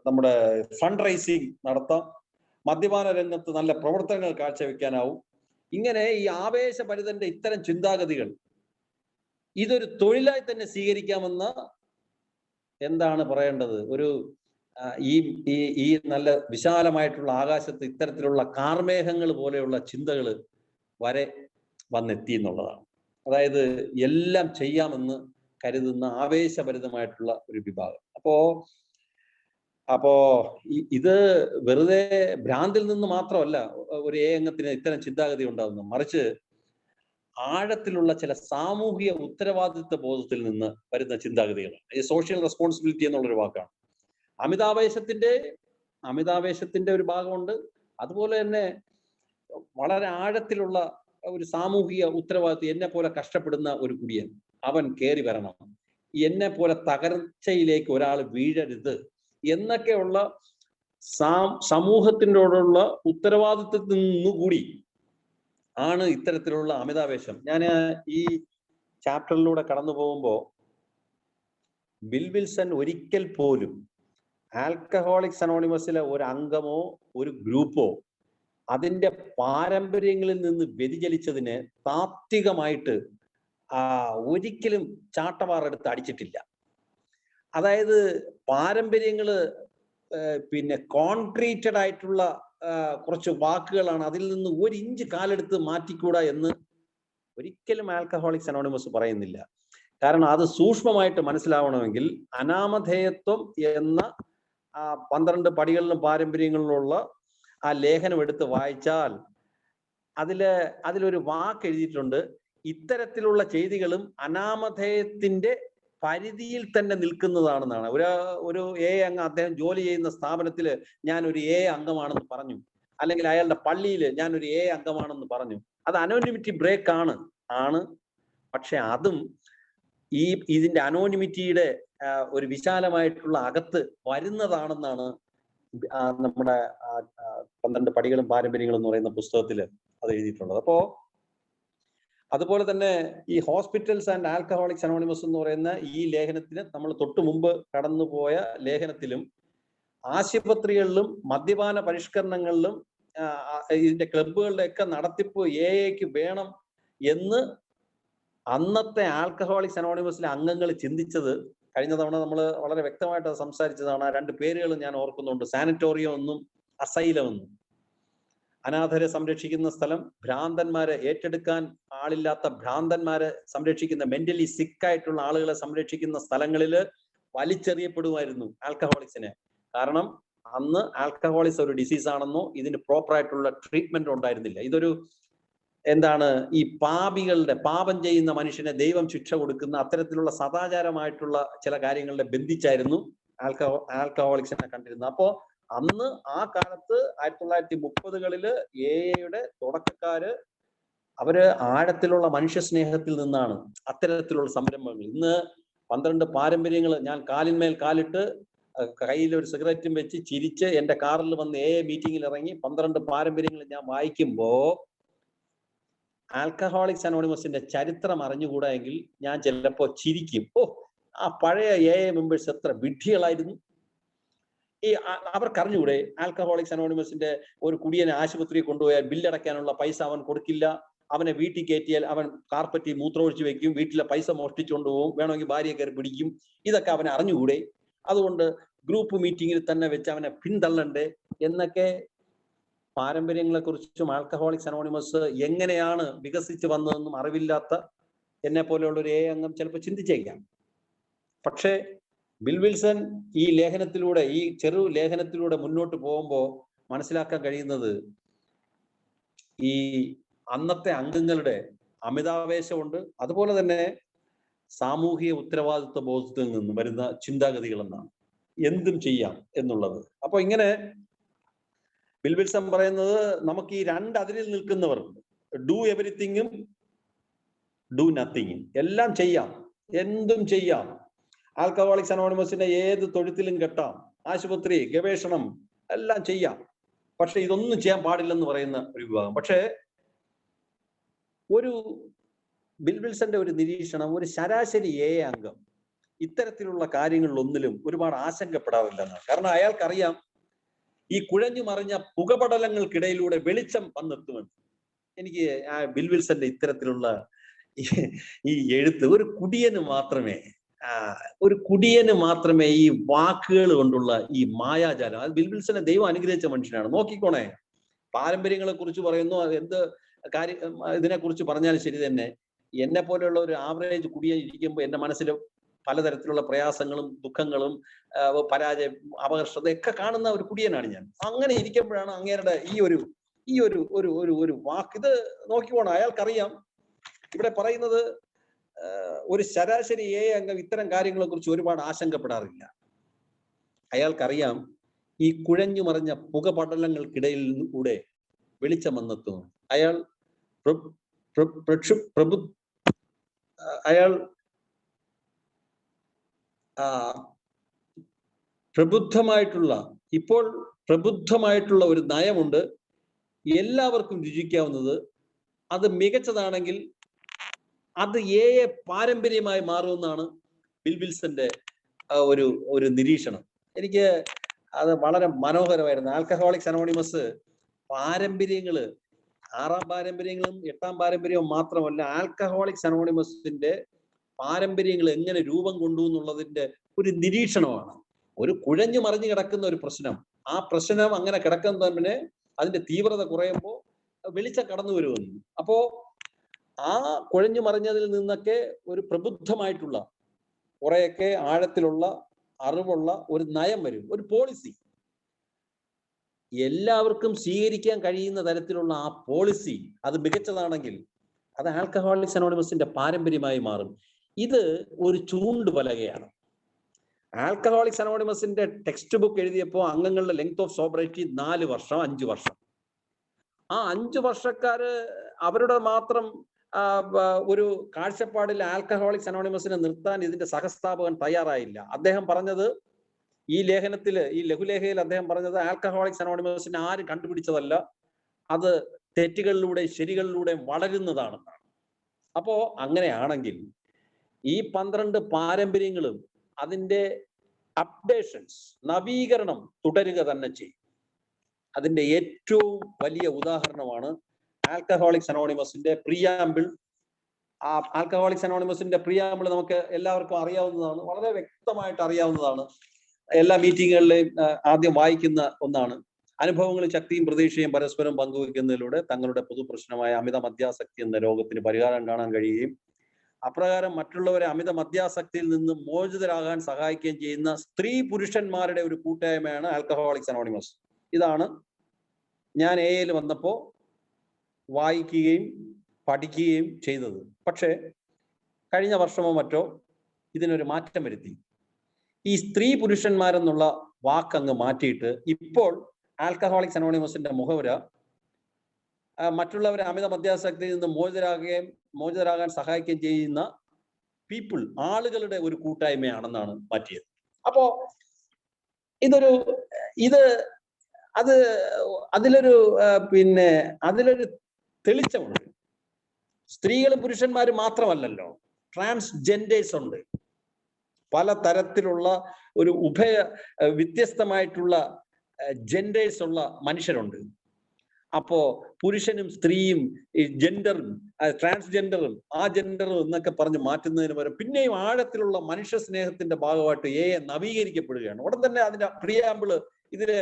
Speaker 1: നമ്മുടെ ഫണ്ട് റൈസിങ് നടത്താം, മദ്യപാന രംഗത്ത് നല്ല പ്രവർത്തനങ്ങൾ കാഴ്ചവെക്കാനാവും. ഇങ്ങനെ ഈ ആവേശഭരിതന്റെ ഇത്തരം ചിന്താഗതികൾ ഇതൊരു തൊഴിലായി തന്നെ സ്വീകരിക്കാമെന്ന എന്താണ് പറയേണ്ടത്, ഒരു ഈ നല്ല വിശാലമായിട്ടുള്ള ആകാശത്ത് ഇത്തരത്തിലുള്ള കാർമേഘങ്ങൾ പോലെയുള്ള ചിന്തകൾ വരെ വന്നെത്തി എന്നുള്ളതാണ്. അതായത് എല്ലാം ചെയ്യാമെന്ന് കരുതുന്ന ആവേശഭരിതമായിട്ടുള്ള ഒരു വിഭാഗം. അപ്പോ ഇത് വെറുതെ ഭ്രാന്തിൽ നിന്ന് മാത്രമല്ല ഒരു അംഗത്തിന് ഇത്തരം ചിന്താഗതി ഉണ്ടാകുന്നത്, മറിച്ച് ആഴത്തിലുള്ള ചില സാമൂഹിക ഉത്തരവാദിത്വ ബോധത്തിൽ നിന്ന് വരുന്ന ചിന്താഗതികളാണ്. ഈ സോഷ്യൽ റെസ്പോൺസിബിലിറ്റി എന്നുള്ളൊരു വാക്കാണ്. അമിതാവേശത്തിന്റെ ഒരു ഭാഗമുണ്ട്, അതുപോലെ തന്നെ വളരെ ആഴത്തിലുള്ള ഒരു സാമൂഹിക ഉത്തരവാദിത്വം. എന്നെ പോലെ കഷ്ടപ്പെടുന്ന ഒരു കുടിയൻ അവൻ കയറി വരണം, എന്നെ പോലെ തകർച്ചയിലേക്ക് ഒരാൾ വീഴരുത് എന്നൊക്കെയുള്ള സമൂഹത്തിനോടുള്ള ഉത്തരവാദിത്വത്തിൽ നിന്നുകൂടി ആണ് ഇത്തരത്തിലുള്ള അമിതാവേശം. ഞാൻ ഈ ചാപ്റ്ററിലൂടെ കടന്നു പോകുമ്പോൾ ബിൽ വിൽസൺ ഒരിക്കൽ പോലും ആൽക്കഹോളിക്സ് അനോണിമസിലെ ഒരു അംഗമോ ഒരു ഗ്രൂപ്പോ അതിന്റെ പാരമ്പര്യങ്ങളിൽ നിന്ന് വ്യതിചലിച്ചതിന് താത്വികമായിട്ട് ഒരിക്കലും ചാട്ടവാറെടുത്ത് അടിച്ചിട്ടില്ല. അതായത് പാരമ്പര്യങ്ങള് പിന്നെ കോൺക്രീറ്റഡ് ആയിട്ടുള്ള കുറച്ച് വാക്കുകളാണ്, അതിൽ നിന്ന് ഒരു ഇഞ്ച് കാലെടുത്ത് മാറ്റിക്കൂടാ എന്ന് ഒരിക്കലും ആൽക്കഹോളിക്സ് അനോണിമസ് പറയുന്നില്ല. കാരണം അത് സൂക്ഷ്മമായിട്ട് മനസ്സിലാവണമെങ്കിൽ അനാമധേയത്വം എന്ന 12 പടികളിലും പാരമ്പര്യങ്ങളിലുള്ള ആ ലേഖനം എടുത്ത് വായിച്ചാൽ അതിലൊരു വാക്ക് എഴുതിയിട്ടുണ്ട്, ഇത്തരത്തിലുള്ള ചെയ്തികളും അനാമധേയത്തിന്റെ പരിധിയിൽ തന്നെ നിൽക്കുന്നതാണെന്നാണ്. ഒരു അംഗം അദ്ദേഹം ജോലി ചെയ്യുന്ന സ്ഥാപനത്തിൽ ഞാൻ ഒരു അംഗമാണെന്ന് പറഞ്ഞു, അല്ലെങ്കിൽ അയാളുടെ പള്ളിയിൽ ഞാൻ ഒരു അംഗമാണെന്ന് പറഞ്ഞു, അത് അനോണിമിറ്റി ബ്രേക്ക് ആണ്. പക്ഷെ അതും ഇതിന്റെ അനോണിമിറ്റിയുടെ ഒരു വിശാലമായിട്ടുള്ള അകത്ത് വരുന്നതാണെന്നാണ് നമ്മുടെ 12 പടികളും പാരമ്പര്യങ്ങളും എന്ന് പറയുന്ന പുസ്തകത്തിൽ അത് എഴുതിയിട്ടുള്ളത്. അതുപോലെ തന്നെ ഈ ഹോസ്പിറ്റൽസ് ആൻഡ് ആൽക്കഹോളിക്സ് അനോണിമസ് എന്ന് പറയുന്ന ഈ ലേഖനത്തിന് നമ്മൾ തൊട്ടു മുമ്പ് കടന്നുപോയ ലേഖനത്തിലും ആശുപത്രികളിലും മദ്യപാന പരിഷ്കരണങ്ങളിലും ഇതിന്റെ ക്ലബുകളുടെ ഒക്കെ നടത്തിപ്പ് എക്ക് വേണം എന്ന് അന്നത്തെ ആൽക്കഹോളിക്സ് അനോണിമസിലെ അംഗങ്ങൾ ചിന്തിച്ചത് കഴിഞ്ഞ തവണ നമ്മൾ വളരെ വ്യക്തമായിട്ട് സംസാരിച്ചതാണ്. ആ 2 പേരുകൾ ഞാൻ ഓർക്കുന്നുണ്ട്, സാനിറ്റോറിയം എന്നും അസൈലം എന്നും. അനാഥരെ സംരക്ഷിക്കുന്ന സ്ഥലം, ഭ്രാന്തന്മാരെ ഏറ്റെടുക്കാൻ ആളില്ലാത്ത ഭ്രാന്തന്മാരെ സംരക്ഷിക്കുന്ന, മെന്റലി സിക്കായിട്ടുള്ള ആളുകളെ സംരക്ഷിക്കുന്ന സ്ഥലങ്ങളിൽ വലിച്ചെറിയപ്പെടുമായിരുന്നു ആൽക്കഹോളിക്സിനെ. കാരണം അന്ന് ആൽക്കഹോളിക്സ് ഒരു ഡിസീസ് ആണെന്നോ ഇതിന് പ്രോപ്പർ ആയിട്ടുള്ള ട്രീറ്റ്മെന്റ് ഉണ്ടായിരുന്നില്ല. ഇതൊരു ഈ പാപം ചെയ്യുന്ന മനുഷ്യനെ ദൈവം ശിക്ഷ കൊടുക്കുന്ന അത്തരത്തിലുള്ള സദാചാരമായിട്ടുള്ള ചില കാര്യങ്ങളുടെ ബന്ധിച്ചായിരുന്നു ആൽക്കഹോളിക്സിനെ കണ്ടിരുന്നത്. അപ്പോ അന്ന് ആ കാലത്ത് 1930കളിൽ എയുടെ തുടക്കക്കാര് അവര് ആഴത്തിലുള്ള മനുഷ്യ സ്നേഹത്തിൽ നിന്നാണ് അത്തരത്തിലുള്ള സംരംഭങ്ങൾ. ഇന്ന് 12 പാരമ്പര്യങ്ങൾ ഞാൻ കാലിന്മേൽ കാലിട്ട് കയ്യിൽ ഒരു സിഗരറ്റും വെച്ച് ചിരിച്ച് എൻ്റെ കാറിൽ വന്ന് മീറ്റിങ്ങിൽ ഇറങ്ങി 12 പാരമ്പര്യങ്ങൾ ഞാൻ വായിക്കുമ്പോ ആൽക്കഹോളിക്സ് അനോണിമസിന്റെ ചരിത്രം അറിഞ്ഞുകൂടാ എങ്കിൽ ഞാൻ ചിലപ്പോൾ ചിരിക്കും. ആ പഴയ മെമ്പേഴ്സ് എത്ര വിഡ്ഢികളായിരുന്നു. അവർക്ക് അറിഞ്ഞുകൂടെ ആൽക്കഹോളിക്സ് അനോണിമസിന്റെ ഒരു കുടിയനെ ആശുപത്രിയിൽ കൊണ്ടുപോയാൽ ബില്ലടയ്ക്കാനുള്ള പൈസ അവൻ കൊടുക്കില്ല, അവനെ വീട്ടിൽ കയറ്റിയാൽ അവൻ കാർപ്പറ്റിൽ മൂത്രമൊഴിച്ച് വെക്കും, വീട്ടിലെ പൈസ മോഷ്ടിച്ചുകൊണ്ട് പോകും, വേണമെങ്കിൽ ഭാര്യയെ കയറി പിടിക്കും. ഇതൊക്കെ അവനെ അറിഞ്ഞുകൂടെ? അതുകൊണ്ട് ഗ്രൂപ്പ് മീറ്റിങ്ങിൽ തന്നെ വെച്ച് അവനെ പിന്തള്ളണ്ടേ എന്നൊക്കെ പാരമ്പര്യങ്ങളെ കുറിച്ചും ആൽക്കഹോളിക്സ് അനോണിമസ് എങ്ങനെയാണ് വികസിച്ച് വന്നതെന്നും അറിവില്ലാത്ത എന്നെ പോലെയുള്ള ഒരു അംഗം ചിലപ്പോൾ ചിന്തിച്ചേക്കാം. പക്ഷേ ബിൽ വിൽസൺ ഈ ലേഖനത്തിലൂടെ, ഈ ചെറു ലേഖനത്തിലൂടെ മുന്നോട്ട് പോകുമ്പോൾ മനസ്സിലാക്കാൻ കഴിയുന്നത് ഈ അന്നത്തെ അംഗങ്ങളുടെ അമിതാവേശമുണ്ട്, അതുപോലെ തന്നെ സാമൂഹിക ഉത്തരവാദിത്വ ബോധത്തിൽ നിന്നും വരുന്ന ചിന്താഗതികൾ എന്നാണ്, എന്തും ചെയ്യാം എന്നുള്ളത്. അപ്പൊ ഇങ്ങനെ ബിൽ വിൽസൺ പറയുന്നത് നമുക്ക് ഈ അതിരിൽ നിൽക്കുന്നവർ ഡു എവരിത്തിങ്ങും ഡു നത്തിങ്ങും, എല്ലാം ചെയ്യാം, എന്തും ചെയ്യാം. ആൽക്കഹോളിക്സ് അനോണിമസിനെ ഏത് തൊഴുത്തിലും കെട്ടാം, ആശുപത്രി, ഗവേഷണം എല്ലാം ചെയ്യാം, പക്ഷെ ഇതൊന്നും ചെയ്യാൻ പാടില്ലെന്ന് പറയുന്ന ഒരു വിഭാഗം. പക്ഷേ ഒരു ബിൽ വിൽസന്റെ ഒരു നിരീക്ഷണം, ഒരു ശരാശരി അംഗം ഇത്തരത്തിലുള്ള കാര്യങ്ങളിലൊന്നിലും ഒരുപാട് ആശങ്കപ്പെടാറില്ലെന്നാണ്. കാരണം അയാൾക്കറിയാം ഈ കുഴഞ്ഞു മറിഞ്ഞ പുകപടലങ്ങൾക്കിടയിലൂടെ വെളിച്ചം വന്നെത്തുമെന്ന്. എനിക്ക് ആ ബിൽ വിൽസന്റെ ഇത്തരത്തിലുള്ള ഈ എഴുത്ത്, ഒരു കുടിയന് മാത്രമേ ഈ വാക്കുകൾ കൊണ്ടുള്ള ഈ മായാജാലം, അത് ബിൽ വിൽസനെ ദൈവം അനുഗ്രഹിച്ച മനുഷ്യനാണ്. നോക്കിക്കോണേ, പാരമ്പര്യങ്ങളെ കുറിച്ച് പറയുന്നു, എന്ത് കാര്യം ഇതിനെക്കുറിച്ച് പറഞ്ഞാലും ശരി തന്നെ. എന്നെ പോലെയുള്ള ഒരു ആവറേജ് കുടിയൻ ഇരിക്കുമ്പോൾ എൻ്റെ മനസ്സിൽ പലതരത്തിലുള്ള പ്രയാസങ്ങളും ദുഃഖങ്ങളും പരാജയം, അപകർഷതയൊക്കെ കാണുന്ന ഒരു കുടിയനാണ് ഞാൻ. അങ്ങനെ ഇരിക്കുമ്പോഴാണ് അങ്ങേരുടെ ഈ ഒരു വാക്ക്, ഇത് നോക്കിക്കോണം. അയാൾക്കറിയാം, ഇവിടെ പറയുന്നത് ഒരു ശരാശരി അംഗം ഇത്തരം കാര്യങ്ങളെ കുറിച്ച് ഒരുപാട് ആശങ്കപ്പെടാറില്ല. അയാൾക്കറിയാം ഈ കുഴഞ്ഞു മറിഞ്ഞ പുകപടലങ്ങൾക്കിടയിൽ കൂടെ വെളിച്ചം വന്നെത്തുന്നു. അയാൾ ഇപ്പോൾ പ്രബുദ്ധമായിട്ടുള്ള ഒരു നയമുണ്ട്, എല്ലാവർക്കും രുചിക്കാവുന്നത്. അത് മികച്ചതാണെങ്കിൽ അത് പാരമ്പര്യമായി മാറുമെന്നാണ് ബിൽ വിൽസന്റെ ഒരു നിരീക്ഷണം. എനിക്ക് അത് വളരെ മനോഹരമായിരുന്നു. ആൽക്കഹോളിക്സ് അനോണിമസ് പാരമ്പര്യങ്ങള്, 6-ാം പാരമ്പര്യങ്ങളും 8-ാം പാരമ്പര്യവും മാത്രമല്ല, ആൽക്കഹോളിക്സ് അനോണിമസിന്റെ പാരമ്പര്യങ്ങൾ എങ്ങനെ രൂപം കൊണ്ടു എന്നുള്ളതിന്റെ ഒരു നിരീക്ഷണമാണ്. ഒരു കുഴഞ്ഞു മറിഞ്ഞു കിടക്കുന്ന ഒരു പ്രശ്നം, ആ പ്രശ്നം അങ്ങനെ കിടക്കുന്ന തന്നെ അതിന്റെ തീവ്രത കുറയുമ്പോൾ വെളിച്ചം കടന്നു വരുമെന്ന്. അപ്പോ ആ കുഴഞ്ഞു മറിഞ്ഞതിൽ നിന്നൊക്കെ ഒരു പ്രബുദ്ധമായിട്ടുള്ള, കുറെയൊക്കെ ആഴത്തിലുള്ള അറിവുള്ള ഒരു നയം വരും, ഒരു പോളിസി. എല്ലാവർക്കും സ്വീകരിക്കാൻ കഴിയുന്ന തരത്തിലുള്ള ആ പോളിസി അത് മികച്ചതാണെങ്കിൽ അത് ആൽക്കഹോളിക്സ് അനോണിമസിന്റെ പാരമ്പര്യമായി മാറും. ഇത് ഒരു ചൂണ്ടുപലകയാണ്. ആൽക്കഹോളിക്സ് അനോണിമസിന്റെ ടെക്സ്റ്റ് ബുക്ക് എഴുതിയപ്പോൾ അംഗങ്ങളുടെ ലെങ്ത് ഓഫ് സോബറേറ്റി 4 വർഷം, 5 വർഷം. ആ 5 വർഷക്കാര് അവരുടെ മാത്രം ഒരു കാഴ്ചപ്പാടിൽ ആൽക്കഹോളിക്സ് അനോണിമസിനെ നിർത്താൻ ഇതിന്റെ സഹസ്ഥാപകൻ തയ്യാറായില്ല. അദ്ദേഹം പറഞ്ഞത്, ഈ ലഘുലേഖയിൽ അദ്ദേഹം പറഞ്ഞത്, ആൽക്കഹോളിക്സ് അനോണിമസിനെ ആരും കണ്ടുപിടിച്ചതല്ല, അത് തെറ്റുകളിലൂടെ ശരികളിലൂടെ വളരുന്നതാണ്. അപ്പോ അങ്ങനെയാണെങ്കിൽ ഈ 12 പാരമ്പര്യങ്ങളും അതിന്റെ അപ്ഡേഷൻസ്, നവീകരണം തുടരുക തന്നെ ചെയ്യും. അതിന്റെ ഏറ്റവും വലിയ ഉദാഹരണമാണ് ആൽക്കഹോളിക്സ് അനോണിമസിന്റെ പ്രിയാമ്പിൾ. ആ ആൽക്കഹോളിക്സ് അനോണിമസിന്റെ പ്രിയാമ്പിൾ നമുക്ക് എല്ലാവർക്കും അറിയാവുന്നതാണ്, വളരെ വ്യക്തമായിട്ട് അറിയാവുന്നതാണ്. എല്ലാ മീറ്റിങ്ങുകളിലെയും ആദ്യം വായിക്കുന്ന ഒന്നാണ്. അനുഭവങ്ങളും ശക്തിയും പ്രതീക്ഷയും പരസ്പരം പങ്കുവയ്ക്കുന്നതിലൂടെ തങ്ങളുടെ പൊതുപ്രശ്നമായ അമിത മദ്യാസക്തി എന്ന രോഗത്തിന് പരിഹാരം കാണാൻ കഴിയുകയും അപ്രകാരം മറ്റുള്ളവരെ അമിത മദ്യാസക്തിയിൽ നിന്ന് മോചിതരാകാൻ സഹായിക്കുകയും ചെയ്യുന്ന സ്ത്രീ പുരുഷന്മാരുടെ ഒരു കൂട്ടായ്മയാണ് ആൽക്കഹോളിക്സ് അനോണിമസ്. ഇതാണ് ഞാൻ എയിൽ വന്നപ്പോൾ വായിക്കുകയും പഠിക്കുകയും ചെയ്തത്. പക്ഷേ കഴിഞ്ഞ വർഷമോ മറ്റോ ഇതിനൊരു മാറ്റം വരുത്തി. ഈ സ്ത്രീ പുരുഷന്മാരെന്നുള്ള വാക്കങ്ങ് മാറ്റിയിട്ട് ഇപ്പോൾ ആൽക്കഹോളിക്സ് അനോണിമസിന്റെ മുഖവുര മറ്റുള്ളവരെ അമിത മദ്യാസക്തിയിൽ നിന്ന് മോചിതരാകാൻ സഹായിക്കുകയും ചെയ്യുന്ന പീപ്പിൾ, ആളുകളുടെ ഒരു കൂട്ടായ്മയാണെന്നാണ് മാറ്റിയത്. അപ്പോ അതിലൊരു തെളിച്ചമുണ്ട്. സ്ത്രീകളും പുരുഷന്മാരും മാത്രമല്ലല്ലോ, ട്രാൻസ്ജെൻഡേഴ്സ് ഉണ്ട്. പല തരത്തിലുള്ള ഒരു വ്യത്യസ്തമായിട്ടുള്ള ജെൻഡേഴ്സ് ഉള്ള മനുഷ്യരുണ്ട്. അപ്പോ പുരുഷനും സ്ത്രീയും ഈ ജെൻഡറും ട്രാൻസ്ജെൻഡറും ആ ജെൻഡറും എന്നൊക്കെ പറഞ്ഞ് മാറ്റുന്നതിന് പകരം പിന്നെയും ആഴത്തിലുള്ള മനുഷ്യ സ്നേഹത്തിന്റെ ഭാഗമായിട്ട് നവീകരിക്കപ്പെടുകയാണ്. ഉടൻ തന്നെ അതിന്റെ പ്രിയാമ്പിള് ഇതിലെ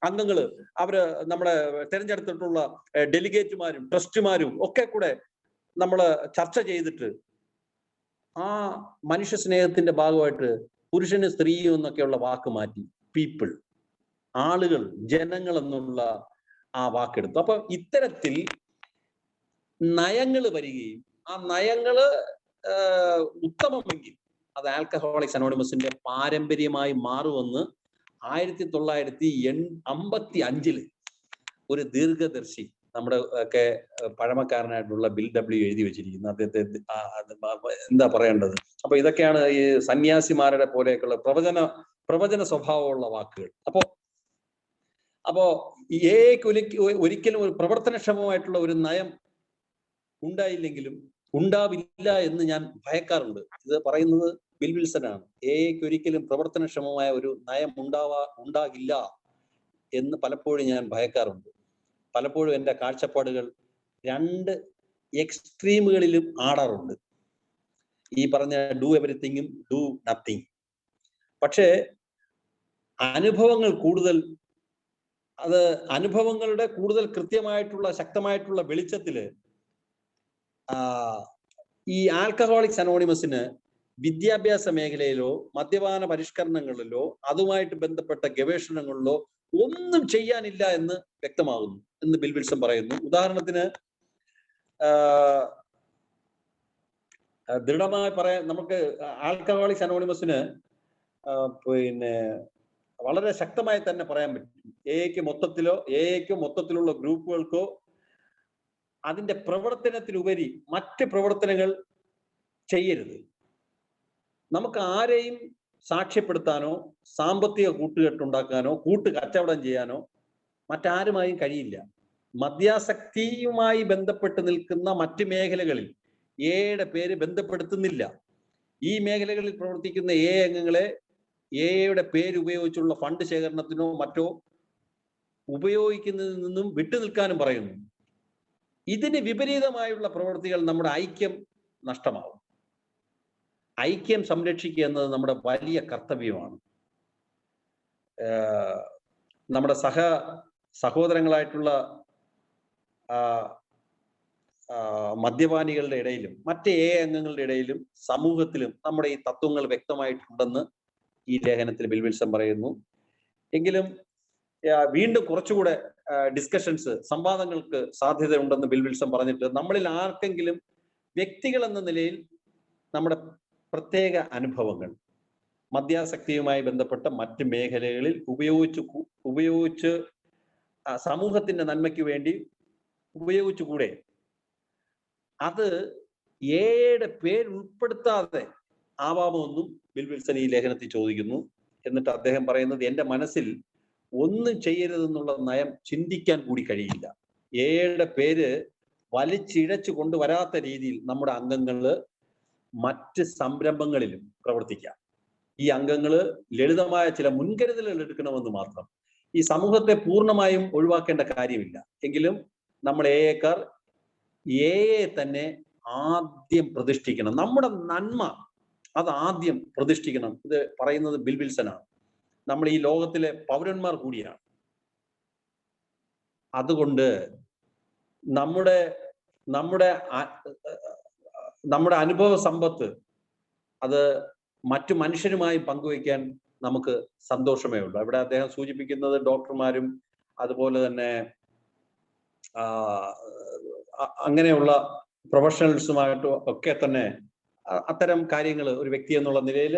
Speaker 1: അംഗങ്ങള് അവര് നമ്മുടെ തെരഞ്ഞെടുത്തിട്ടുള്ള ഡെലിഗേറ്റുമാരും ട്രസ്റ്റുമാരും ഒക്കെ കൂടെ നമ്മള് ചർച്ച ചെയ്തിട്ട് ആ മനുഷ്യ സ്നേഹത്തിന്റെ ഭാഗമായിട്ട് പുരുഷനും സ്ത്രീയും എന്നൊക്കെയുള്ള വാക്ക് മാറ്റി പീപ്പിൾ, ആളുകൾ, ജനങ്ങൾ എന്നുള്ള ആ വാക്കെടുത്തു. അപ്പൊ ഇത്തരത്തിൽ നയങ്ങൾ വരികയും ആ നയങ്ങള് ഉത്തമമെങ്കിൽ അത് ആൽക്കഹോളിക്സ് അനോണിമസിന്റെ പാരമ്പര്യമായി മാറുമെന്ന് 1955 ഒരു ദീർഘദർശി നമ്മുടെ ഒക്കെ പഴമക്കാരനായിട്ടുള്ള ബിൽ ഡബ്ല്യു എഴുതി വെച്ചിരിക്കുന്നു. അദ്ദേഹത്തെ എന്താ പറയേണ്ടത്? അപ്പൊ ഇതൊക്കെയാണ് ഈ സന്യാസിമാരുടെ പോലെയൊക്കെയുള്ള പ്രവചന സ്വഭാവമുള്ള വാക്കുകൾ. അപ്പോ ഒരിക്കലും ഒരു പ്രവർത്തനക്ഷമമായിട്ടുള്ള ഒരു നയം ഉണ്ടായില്ലെങ്കിലും ഉണ്ടാവില്ല എന്ന് ഞാൻ ഭയക്കാറുണ്ട്. ഇത് പറയുന്നത് ബിൽ വിൽസൺ ആണ്. എഐക്ക് ഒരിക്കലും പ്രവർത്തനക്ഷമമായ ഒരു നയം ഉണ്ടാകില്ല എന്ന് പലപ്പോഴും ഞാൻ ഭയക്കാറുണ്ട്. പലപ്പോഴും എൻ്റെ കാഴ്ചപ്പാടുകൾ രണ്ട് എക്സ്ട്രീമുകളിലും ആടാറുണ്ട്. ഈ പറഞ്ഞ ഡു എവരിത്തിങ്ങും ഡു നത്തിങ്. പക്ഷേ അനുഭവങ്ങളുടെ കൂടുതൽ കൃത്യമായിട്ടുള്ള ശക്തമായിട്ടുള്ള വെളിച്ചത്തില് ഈ ആൽക്കഹോളിക്സ് അനോണിമസിന് വിദ്യാഭ്യാസ മേഖലയിലോ മദ്യപാന പരിഷ്കരണങ്ങളിലോ അതുമായിട്ട് ബന്ധപ്പെട്ട ഗവേഷണങ്ങളിലോ ഒന്നും ചെയ്യാനില്ല എന്ന് വ്യക്തമാകുന്നു എന്ന് ബിൽ വിൽസൺ പറയുന്നു. ഉദാഹരണത്തിന് ദൃഢമായി പറയാൻ നമുക്ക് ആൽക്കഹോളിക്സ് അനോണിമസിന് വളരെ ശക്തമായി തന്നെ പറയാൻ പറ്റും. എഐക്ക് മൊത്തത്തിലുള്ള ഗ്രൂപ്പുകൾക്കോ അതിന്റെ പ്രവർത്തനത്തിലുപരി മറ്റ് പ്രവർത്തനങ്ങൾ ചെയ്യരുത്. നമുക്ക് ആരെയും സാക്ഷ്യപ്പെടുത്താനോ സാമ്പത്തിക കൂട്ടുകെട്ടുണ്ടാക്കാനോ കച്ചവടം ചെയ്യാനോ മറ്റാരുമായും കഴിയില്ല. മദ്യാസക്തിയുമായി ബന്ധപ്പെട്ട് നിൽക്കുന്ന മറ്റ് മേഖലകളിൽ എയുടെ പേര് ബന്ധപ്പെടുത്തുന്നില്ല. ഈ മേഖലകളിൽ പ്രവർത്തിക്കുന്ന അംഗങ്ങളെ എയുടെ പേര് ഉപയോഗിച്ചുള്ള ഫണ്ട് ശേഖരണത്തിനോ മറ്റോ ഉപയോഗിക്കുന്നതിൽ നിന്നും വിട്ടുനിൽക്കാനും പറയുന്നു. ഇതിന് വിപരീതമായുള്ള പ്രവൃത്തികൾ നമ്മുടെ ഐക്യം നഷ്ടമാവും. ഐക്യം സംരക്ഷിക്കുക എന്നത് നമ്മുടെ വലിയ കർത്തവ്യമാണ്. നമ്മുടെ സഹോദരങ്ങളായിട്ടുള്ള മദ്യപാനികളുടെ ഇടയിലും മറ്റ് അംഗങ്ങളുടെ ഇടയിലും സമൂഹത്തിലും നമ്മുടെ ഈ തത്വങ്ങൾ വ്യക്തമായിട്ടുണ്ടെന്ന് ഈ ലേഖനത്തിൽ ബിൽ വിൽസൺ പറയുന്നു. എങ്കിലും വീണ്ടും കുറച്ചുകൂടെ ഡിസ്കഷൻസ്, സംവാദങ്ങൾക്ക് സാധ്യതയുണ്ടെന്ന് ബിൽ വിൽസൺ പറഞ്ഞിട്ട് നമ്മളിൽ ആർക്കെങ്കിലും വ്യക്തികൾ എന്ന നിലയിൽ നമ്മുടെ പ്രത്യേക അനുഭവങ്ങൾ മദ്യാസക്തിയുമായി ബന്ധപ്പെട്ട മറ്റ് മേഖലകളിൽ ഉപയോഗിച്ച് സമൂഹത്തിന്റെ നന്മയ്ക്ക് വേണ്ടി ഉപയോഗിച്ചുകൂടെ? അത് എയുടെ പേര് ഉൾപ്പെടുത്താതെ ആവാമോ ബിൽ വിൽസൺ ഈ ലേഖനത്തിൽ ചോദിക്കുന്നു. എന്നിട്ട് അദ്ദേഹം പറയുന്നത്, എൻ്റെ മനസ്സിൽ ഒന്നും ചെയ്യരുതെന്നുള്ള നയം ചിന്തിക്കാൻ കൂടി കഴിയില്ല. എയുടെ പേര് വലിച്ചിഴച്ചു കൊണ്ടുവരാത്ത രീതിയിൽ നമ്മുടെ അംഗങ്ങള് മറ്റ് സംരംഭങ്ങളിലും പ്രവർത്തിക്കാം. ഈ അംഗങ്ങള് ലളിതമായ ചില മുൻകരുതലുകൾ എടുക്കണമെന്ന് മാത്രം. ഈ സമൂഹത്തെ പൂർണ്ണമായും ഒഴിവാക്കേണ്ട കാര്യമില്ല. എങ്കിലും നമ്മൾ എക്കാർ എയെ തന്നെ ആദ്യം പ്രതിഷ്ഠിക്കണം. നമ്മുടെ നന്മ അത് ആദ്യം പ്രതിഷ്ഠിക്കണം. ഇത് പറയുന്നത് ബിൽ വിൽസൺ ആണ്. നമ്മൾ ഈ ലോകത്തിലെ പൗരന്മാർ കൂടിയാണ്. അതുകൊണ്ട് നമ്മുടെ അനുഭവ സമ്പത്ത് അത് മറ്റു മനുഷ്യരുമായി പങ്കുവയ്ക്കാൻ നമുക്ക് സന്തോഷമേ ഉള്ളൂ. അവിടെ അദ്ദേഹം സൂചിപ്പിക്കുന്നത് ഡോക്ടർമാരും അതുപോലെ തന്നെ അങ്ങനെയുള്ള പ്രൊഫഷണൽസുമായിട്ടും ഒക്കെ തന്നെ അത്തരം കാര്യങ്ങൾ ഒരു വ്യക്തി എന്നുള്ള നിലയിൽ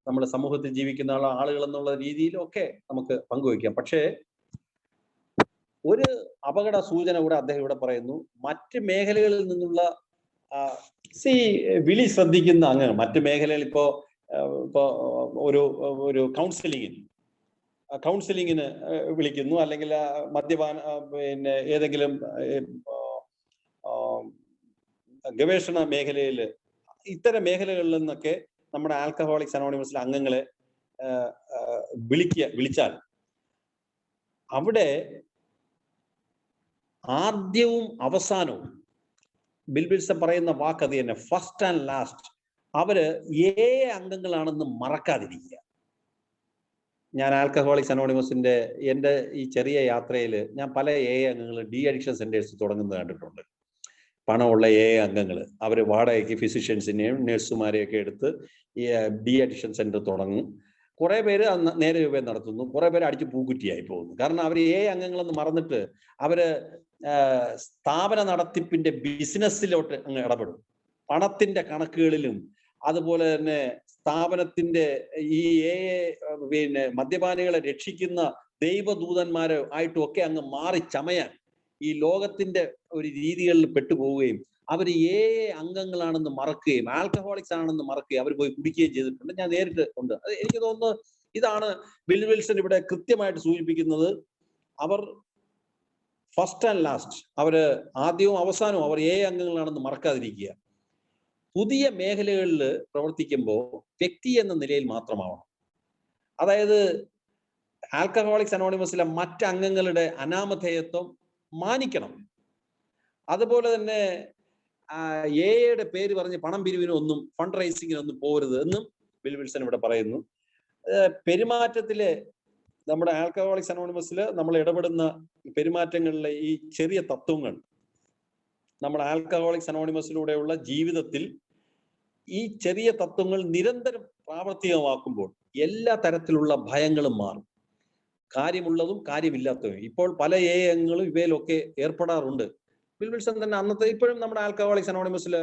Speaker 1: നമ്മൾ സമൂഹത്തിൽ ജീവിക്കുന്ന ആളുകൾ എന്നുള്ള രീതിയിലൊക്കെ നമുക്ക് പങ്കുവയ്ക്കാം. പക്ഷേ ഒരു അപകട സൂചന കൂടെ അദ്ദേഹം ഇവിടെ പറയുന്നു. മറ്റ് മേഖലകളിൽ നിന്നുള്ള വിളി ശ്രദ്ധിക്കുന്ന അംഗങ്ങൾ മറ്റ് മേഖലകളിൽ ഇപ്പോ ഒരു കൗൺസിലിങ്ങിന് വിളിക്കുന്നു, അല്ലെങ്കിൽ ഏതെങ്കിലും ഗവേഷണ മേഖലയിൽ ഇത്തരം മേഖലകളിൽ നിന്നൊക്കെ നമ്മുടെ ആൽക്കഹോളിക്സ് അനോണിമസിലെ അംഗങ്ങളെ വിളിച്ചാൽ അവിടെ ആദ്യവും അവസാനവും ബിൽവിൽസൺ പറയുന്ന വാക്ക് അത് തന്നെ, ഫസ്റ്റ് ആൻഡ് ലാസ്റ്റ്. അവര് അംഗങ്ങളാണെന്ന് മറക്കാതിരിക്കുക. ഞാൻ ആൽക്കഹോളിക്സ് അനോണിമസിന്റെ എൻ്റെ ഈ ചെറിയ യാത്രയിൽ ഞാൻ പല അംഗങ്ങൾ ഡി അഡിക്ഷൻ സെന്റേഴ്സ് തുടങ്ങുന്നത് കണ്ടിട്ടുണ്ട്. പണമുള്ള അംഗങ്ങൾ അവർ വാടകയ്ക്ക് ഫിസിഷ്യൻസിനെയും നഴ്സുമാരെയൊക്കെ എടുത്ത് ഈ ഡി അഡിക്ഷൻ സെന്റർ തുടങ്ങും. കുറെ പേര് നേരെ രൂപ നടത്തുന്നു, കുറെ പേര് അടിച്ച് പൂക്കുറ്റിയായി പോകുന്നു. കാരണം അവർ അംഗങ്ങളെന്ന് മറന്നിട്ട് അവര് സ്ഥാപന നടത്തിപ്പിന്റെ ബിസിനസ്സിലോട്ട് അങ്ങ് ഇടപെടും. പണത്തിന്റെ കണക്കുകളിലും അതുപോലെ തന്നെ സ്ഥാപനത്തിന്റെ ഈ പിന്നെ മദ്യപാനികളെ രക്ഷിക്കുന്ന ദൈവദൂതന്മാരെ ആയിട്ടും ഒക്കെ അങ്ങ് മാറി ചമയാൻ ഈ ലോകത്തിന്റെ ഒരു രീതികളിൽ പെട്ടുപോവുകയും അവർ അംഗങ്ങളാണെന്ന് മറക്കുകയും ആൽക്കഹോളിക്സ് ആണെന്ന് മറക്കുകയും അവർ പോയി കുടിക്കുകയും ചെയ്തിട്ടുണ്ട്. ഞാൻ നേരിട്ട് ഉണ്ട്. എനിക്ക് തോന്നുന്നു ഇതാണ് ബിൽവിൽസൺ ഇവിടെ കൃത്യമായിട്ട് സൂചിപ്പിക്കുന്നത്. അവർ ഫസ്റ്റ് ആൻഡ് ലാസ്റ്റ്, അവര് ആദ്യവും അവസാനവും അവർ അംഗങ്ങളാണെന്ന് മറക്കാതിരിക്കുക. പുതിയ മേഖലകളിൽ പ്രവർത്തിക്കുമ്പോൾ വ്യക്തി എന്ന നിലയിൽ മാത്രമാവണം. അതായത് ആൽക്കഹോളിക്സ് അനോണിമസിലെ മറ്റംഗങ്ങളുടെ അനാമധേയത്വം മാനിക്കണം. അതുപോലെ തന്നെ യുടെ പേര് പറഞ്ഞ് പണം പിരിവിനൊന്നും ഫണ്ട് റൈസിങ്ങിനൊന്നും പോകരുത് എന്നും ബിൽവിൽസൺ ഇവിടെ പറയുന്നു. പെരുമാറ്റത്തിലെ നമ്മുടെ ആൽക്കഹോളിക്സ് അനോണിമസിൽ നമ്മൾ ഇടപെടുന്ന പെരുമാറ്റങ്ങളിലെ ഈ ചെറിയ തത്വങ്ങൾ നമ്മുടെ ആൽക്കഹോളിക്സ് അനോണിമസിലൂടെയുള്ള ജീവിതത്തിൽ ഈ ചെറിയ തത്വങ്ങൾ നിരന്തരം പ്രാവർത്തികമാക്കുമ്പോൾ എല്ലാ തരത്തിലുള്ള ഭയങ്ങളും മാറും. കാര്യമുള്ളതും കാര്യമില്ലാത്തതും. ഇപ്പോൾ പല അംഗങ്ങളും ഇവയിലൊക്കെ ഏർപ്പെടാറുണ്ട്. ബിൽവിൽസൺ തന്നെ അന്നത്തെ ഇപ്പോഴും നമ്മുടെ ആൽക്കഹോളിക്സ് അനോണിമസിൽ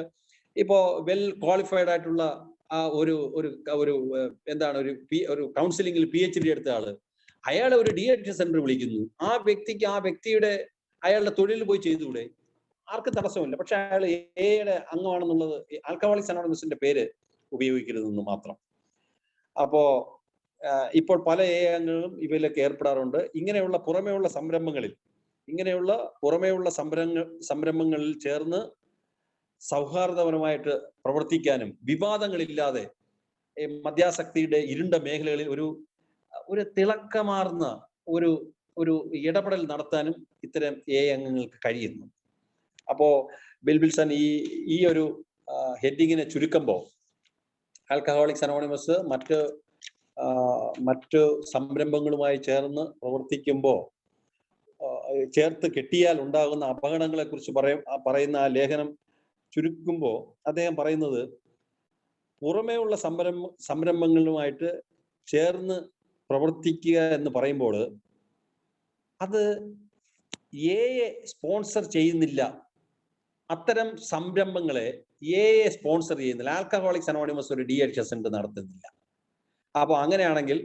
Speaker 1: ഇപ്പോ വെൽ ക്വാളിഫൈഡ് ആയിട്ടുള്ള ഒരു എന്താണ് ഒരു കൗൺസിലിംഗിൽ PhD എടുത്ത ആള് അയാളെ ഒരു ഡി അഡിക്ഷൻ സെന്റർ വിളിക്കുന്നു. ആ വ്യക്തിയുടെ അയാളുടെ തൊഴിൽ പോയി ചെയ്തുകൂടെ? ആർക്കും തടസ്സമില്ല. പക്ഷെ അയാൾ യുടെ അംഗമാണെന്നുള്ളത് ആൽക്കഹോളിക്സ് അനോണിമസിന്റെ പേര് ഉപയോഗിക്കരുതെന്ന് മാത്രം. അപ്പോ ഇപ്പോൾ പല അംഗങ്ങളും ഇവയിലൊക്കെ ഏർപ്പെടാറുണ്ട്. ഇങ്ങനെയുള്ള പുറമേയുള്ള സംരംഭങ്ങളിൽ ചേർന്ന് സൗഹാർദ്ദപരമായിട്ട് പ്രവർത്തിക്കാനും വിവാദങ്ങളില്ലാതെ മദ്യാസക്തിയുടെ ഇരുണ്ട മേഖലകളിൽ ഒരു തിളക്കമാർന്ന ഒരു ഇടപെടൽ നടത്താനും ഇത്തരം അംഗങ്ങൾക്ക് കഴിയുന്നു. അപ്പോ ബിൽവിൽസൺ ഈ ഒരു ഹെഡിങ്ങിനെ ചുരുക്കുമ്പോൾ ആൽക്കഹോളിക്സ് അനോണിമസ് മറ്റ് സംരംഭങ്ങളുമായി ചേർന്ന് പ്രവർത്തിക്കുമ്പോൾ ചേർത്ത് കെട്ടിയാൽ ഉണ്ടാകുന്ന അപകടങ്ങളെ കുറിച്ച് പറയുന്ന ആ ലേഖനം ചുരുക്കുമ്പോൾ അദ്ദേഹം പറയുന്നത്, പുറമേയുള്ള സംരംഭങ്ങളുമായിട്ട് ചേർന്ന് പ്രവർത്തിക്കുക എന്ന് പറയുമ്പോൾ അത് സ്പോൺസർ ചെയ്യുന്നില്ല. അത്തരം സംരംഭങ്ങളെ സ്പോൺസർ ചെയ്യുന്നില്ല. ആൽക്കഹോളിക്സ് അനോണിമസ് ഒരു ഡി അഡിക്ഷൻ സെന്റർ നടത്തുന്നില്ല. അപ്പൊ അങ്ങനെയാണെങ്കിൽ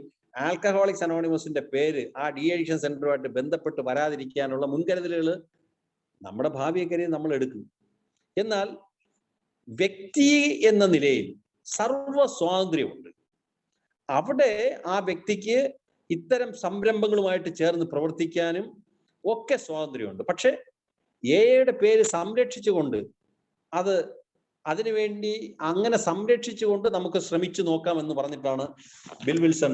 Speaker 1: ആൽക്കഹോളിക്സ് അനോണിമസിന്റെ പേര് ആ ഡി അഡിക്ഷൻ സെന്ററുമായിട്ട് ബന്ധപ്പെട്ട് വരാതിരിക്കാനുള്ള മുൻകരുതലുകൾ നമ്മുടെ ഭാവിയെക്കരെ നമ്മൾ എടുക്കും. എന്നാൽ വ്യക്തി എന്ന നിലയിൽ സർവ സ്വാതന്ത്ര്യമുണ്ട്. അവിടെ ആ വ്യക്തിക്ക് ഇത്തരം സംരംഭങ്ങളുമായിട്ട് ചേർന്ന് പ്രവർത്തിക്കാനും ഒക്കെ സ്വാതന്ത്ര്യമുണ്ട്. പക്ഷെ യുടെ പേര് സംരക്ഷിച്ചുകൊണ്ട് അതിനുവേണ്ടി അങ്ങനെ സംരക്ഷിച്ചുകൊണ്ട് നമുക്ക് ശ്രമിച്ചു നോക്കാം എന്ന് പറഞ്ഞിട്ടാണ് ബിൽവിൽസൺ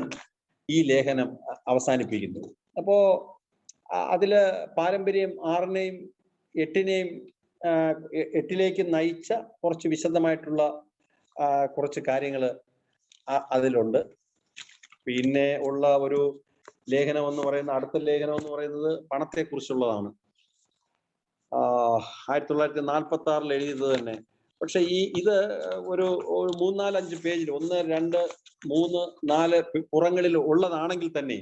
Speaker 1: ഈ ലേഖനം അവസാനിപ്പിക്കുന്നത്. അപ്പോ അതില് പാരമ്പര്യം 6-നെയും 8-നെയും 8-ലേക്ക് നയിച്ച കുറച്ച് വിശദമായിട്ടുള്ള കുറച്ച് കാര്യങ്ങൾ അതിലുണ്ട്. പിന്നെ ഉള്ള ഒരു ലേഖനം എന്ന് പറയുന്ന അടുത്ത ലേഖനം എന്ന് പറയുന്നത് പണത്തെ കുറിച്ചുള്ളതാണ്. 1946 എഴുതിയത് തന്നെ. പക്ഷെ ഇത് ഒരു 3-4-5 പേജിൽ 1, 2, 3, 4 പുറങ്ങളിൽ ഉള്ളതാണെങ്കിൽ തന്നെ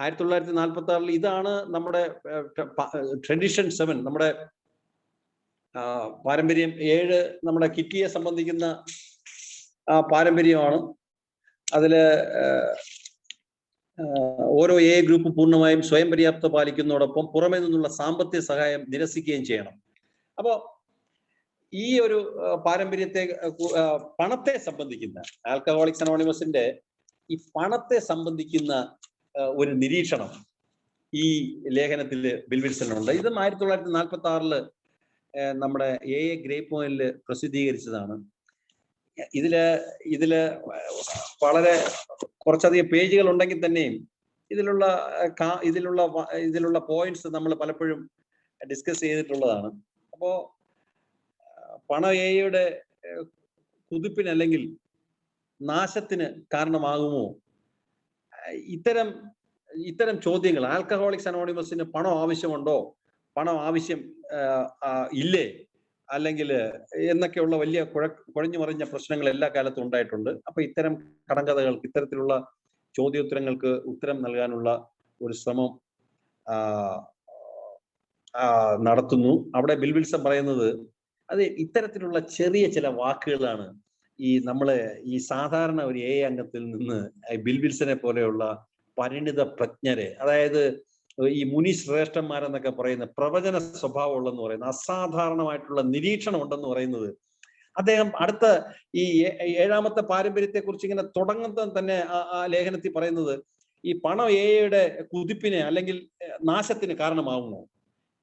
Speaker 1: 1946 ഇതാണ് നമ്മുടെ ട്രഡീഷൻ 7, നമ്മുടെ പാരമ്പര്യം 7 നമ്മുടെ കിറ്റിയെ സംബന്ധിക്കുന്ന പാരമ്പര്യമാണ്. അതില് ഓരോ ഗ്രൂപ്പ് പൂർണ്ണമായും സ്വയം പര്യാപ്തത പാലിക്കുന്നതോടൊപ്പം പുറമേ നിന്നുള്ള സാമ്പത്തിക സഹായം നിരസിക്കുകയും ചെയ്യണം. അപ്പോ ഈ ഒരു പാരമ്പര്യത്തെ പണത്തെ സംബന്ധിക്കുന്ന ആൽക്കഹോളിക്സ് അനോണിമസിന്റെ ഈ പണത്തെ സംബന്ധിക്കുന്ന ഒരു നിരീക്ഷണം ഈ ലേഖനത്തിൽ ബിൽവിൽസൺ ഉണ്ട്. ഇതും 1946 നമ്മുടെ ഗ്രേപ്പ് ഓയിലിൽ പ്രസിദ്ധീകരിച്ചതാണ്. ഇതില് ഇതില് വളരെ കുറച്ചധികം പേജുകൾ ഉണ്ടെങ്കിൽ തന്നെയും ഇതിലുള്ള ഇതിലുള്ള പോയിന്റ്സ് നമ്മൾ പലപ്പോഴും ഡിസ്കസ് ചെയ്തിട്ടുള്ളതാണ്. അപ്പോ പണം എയുടെ കുതിപ്പിന് അല്ലെങ്കിൽ നാശത്തിന് കാരണമാകുമോ? ഇത്തരം ചോദ്യങ്ങൾ, ആൽക്കഹോളിക്സ് അനോണിമസിന് പണം ആവശ്യമുണ്ടോ, പണം ആവശ്യം ഇല്ലേ, അല്ലെങ്കിൽ എന്നൊക്കെയുള്ള വലിയ കുഴഞ്ഞു മറിഞ്ഞ പ്രശ്നങ്ങൾ എല്ലാ കാലത്തും ഉണ്ടായിട്ടുണ്ട്. അപ്പൊ ഇത്തരം കടങ്കഥകൾക്ക്, ഇത്തരത്തിലുള്ള ചോദ്യോത്തരങ്ങൾക്ക് ഉത്തരം നൽകാനുള്ള ഒരു ശ്രമം നടത്തുന്നു. അവിടെ ബിൽ വിൽസൺ പറയുന്നത് അത് ഇത്തരത്തിലുള്ള ചെറിയ ചില വാക്കുകളാണ് ഈ സാധാരണ ഒരു അംഗത്തിൽ നിന്ന് ബിൽ വിൽസനെ പോലെയുള്ള പരിണിത പ്രജ്ഞരെ, അതായത് ഈ മുനി ശ്രേഷ്ഠന്മാരെന്നൊക്കെ പറയുന്ന പ്രവചന സ്വഭാവം ഉള്ളെന്ന് പറയുന്നത്, അസാധാരണമായിട്ടുള്ള നിരീക്ഷണം ഉണ്ടെന്ന് പറയുന്നത്, അദ്ദേഹം അടുത്ത ഈ 7ാമത്തെ പാരമ്പര്യത്തെ കുറിച്ച് ഇങ്ങനെ തുടങ്ങുന്നത് തന്നെ ആ ലേഖനത്തിൽ പറയുന്നത് ഈ പണം യുടെ കുതിപ്പിന് അല്ലെങ്കിൽ നാശത്തിന് കാരണമാകുമോ?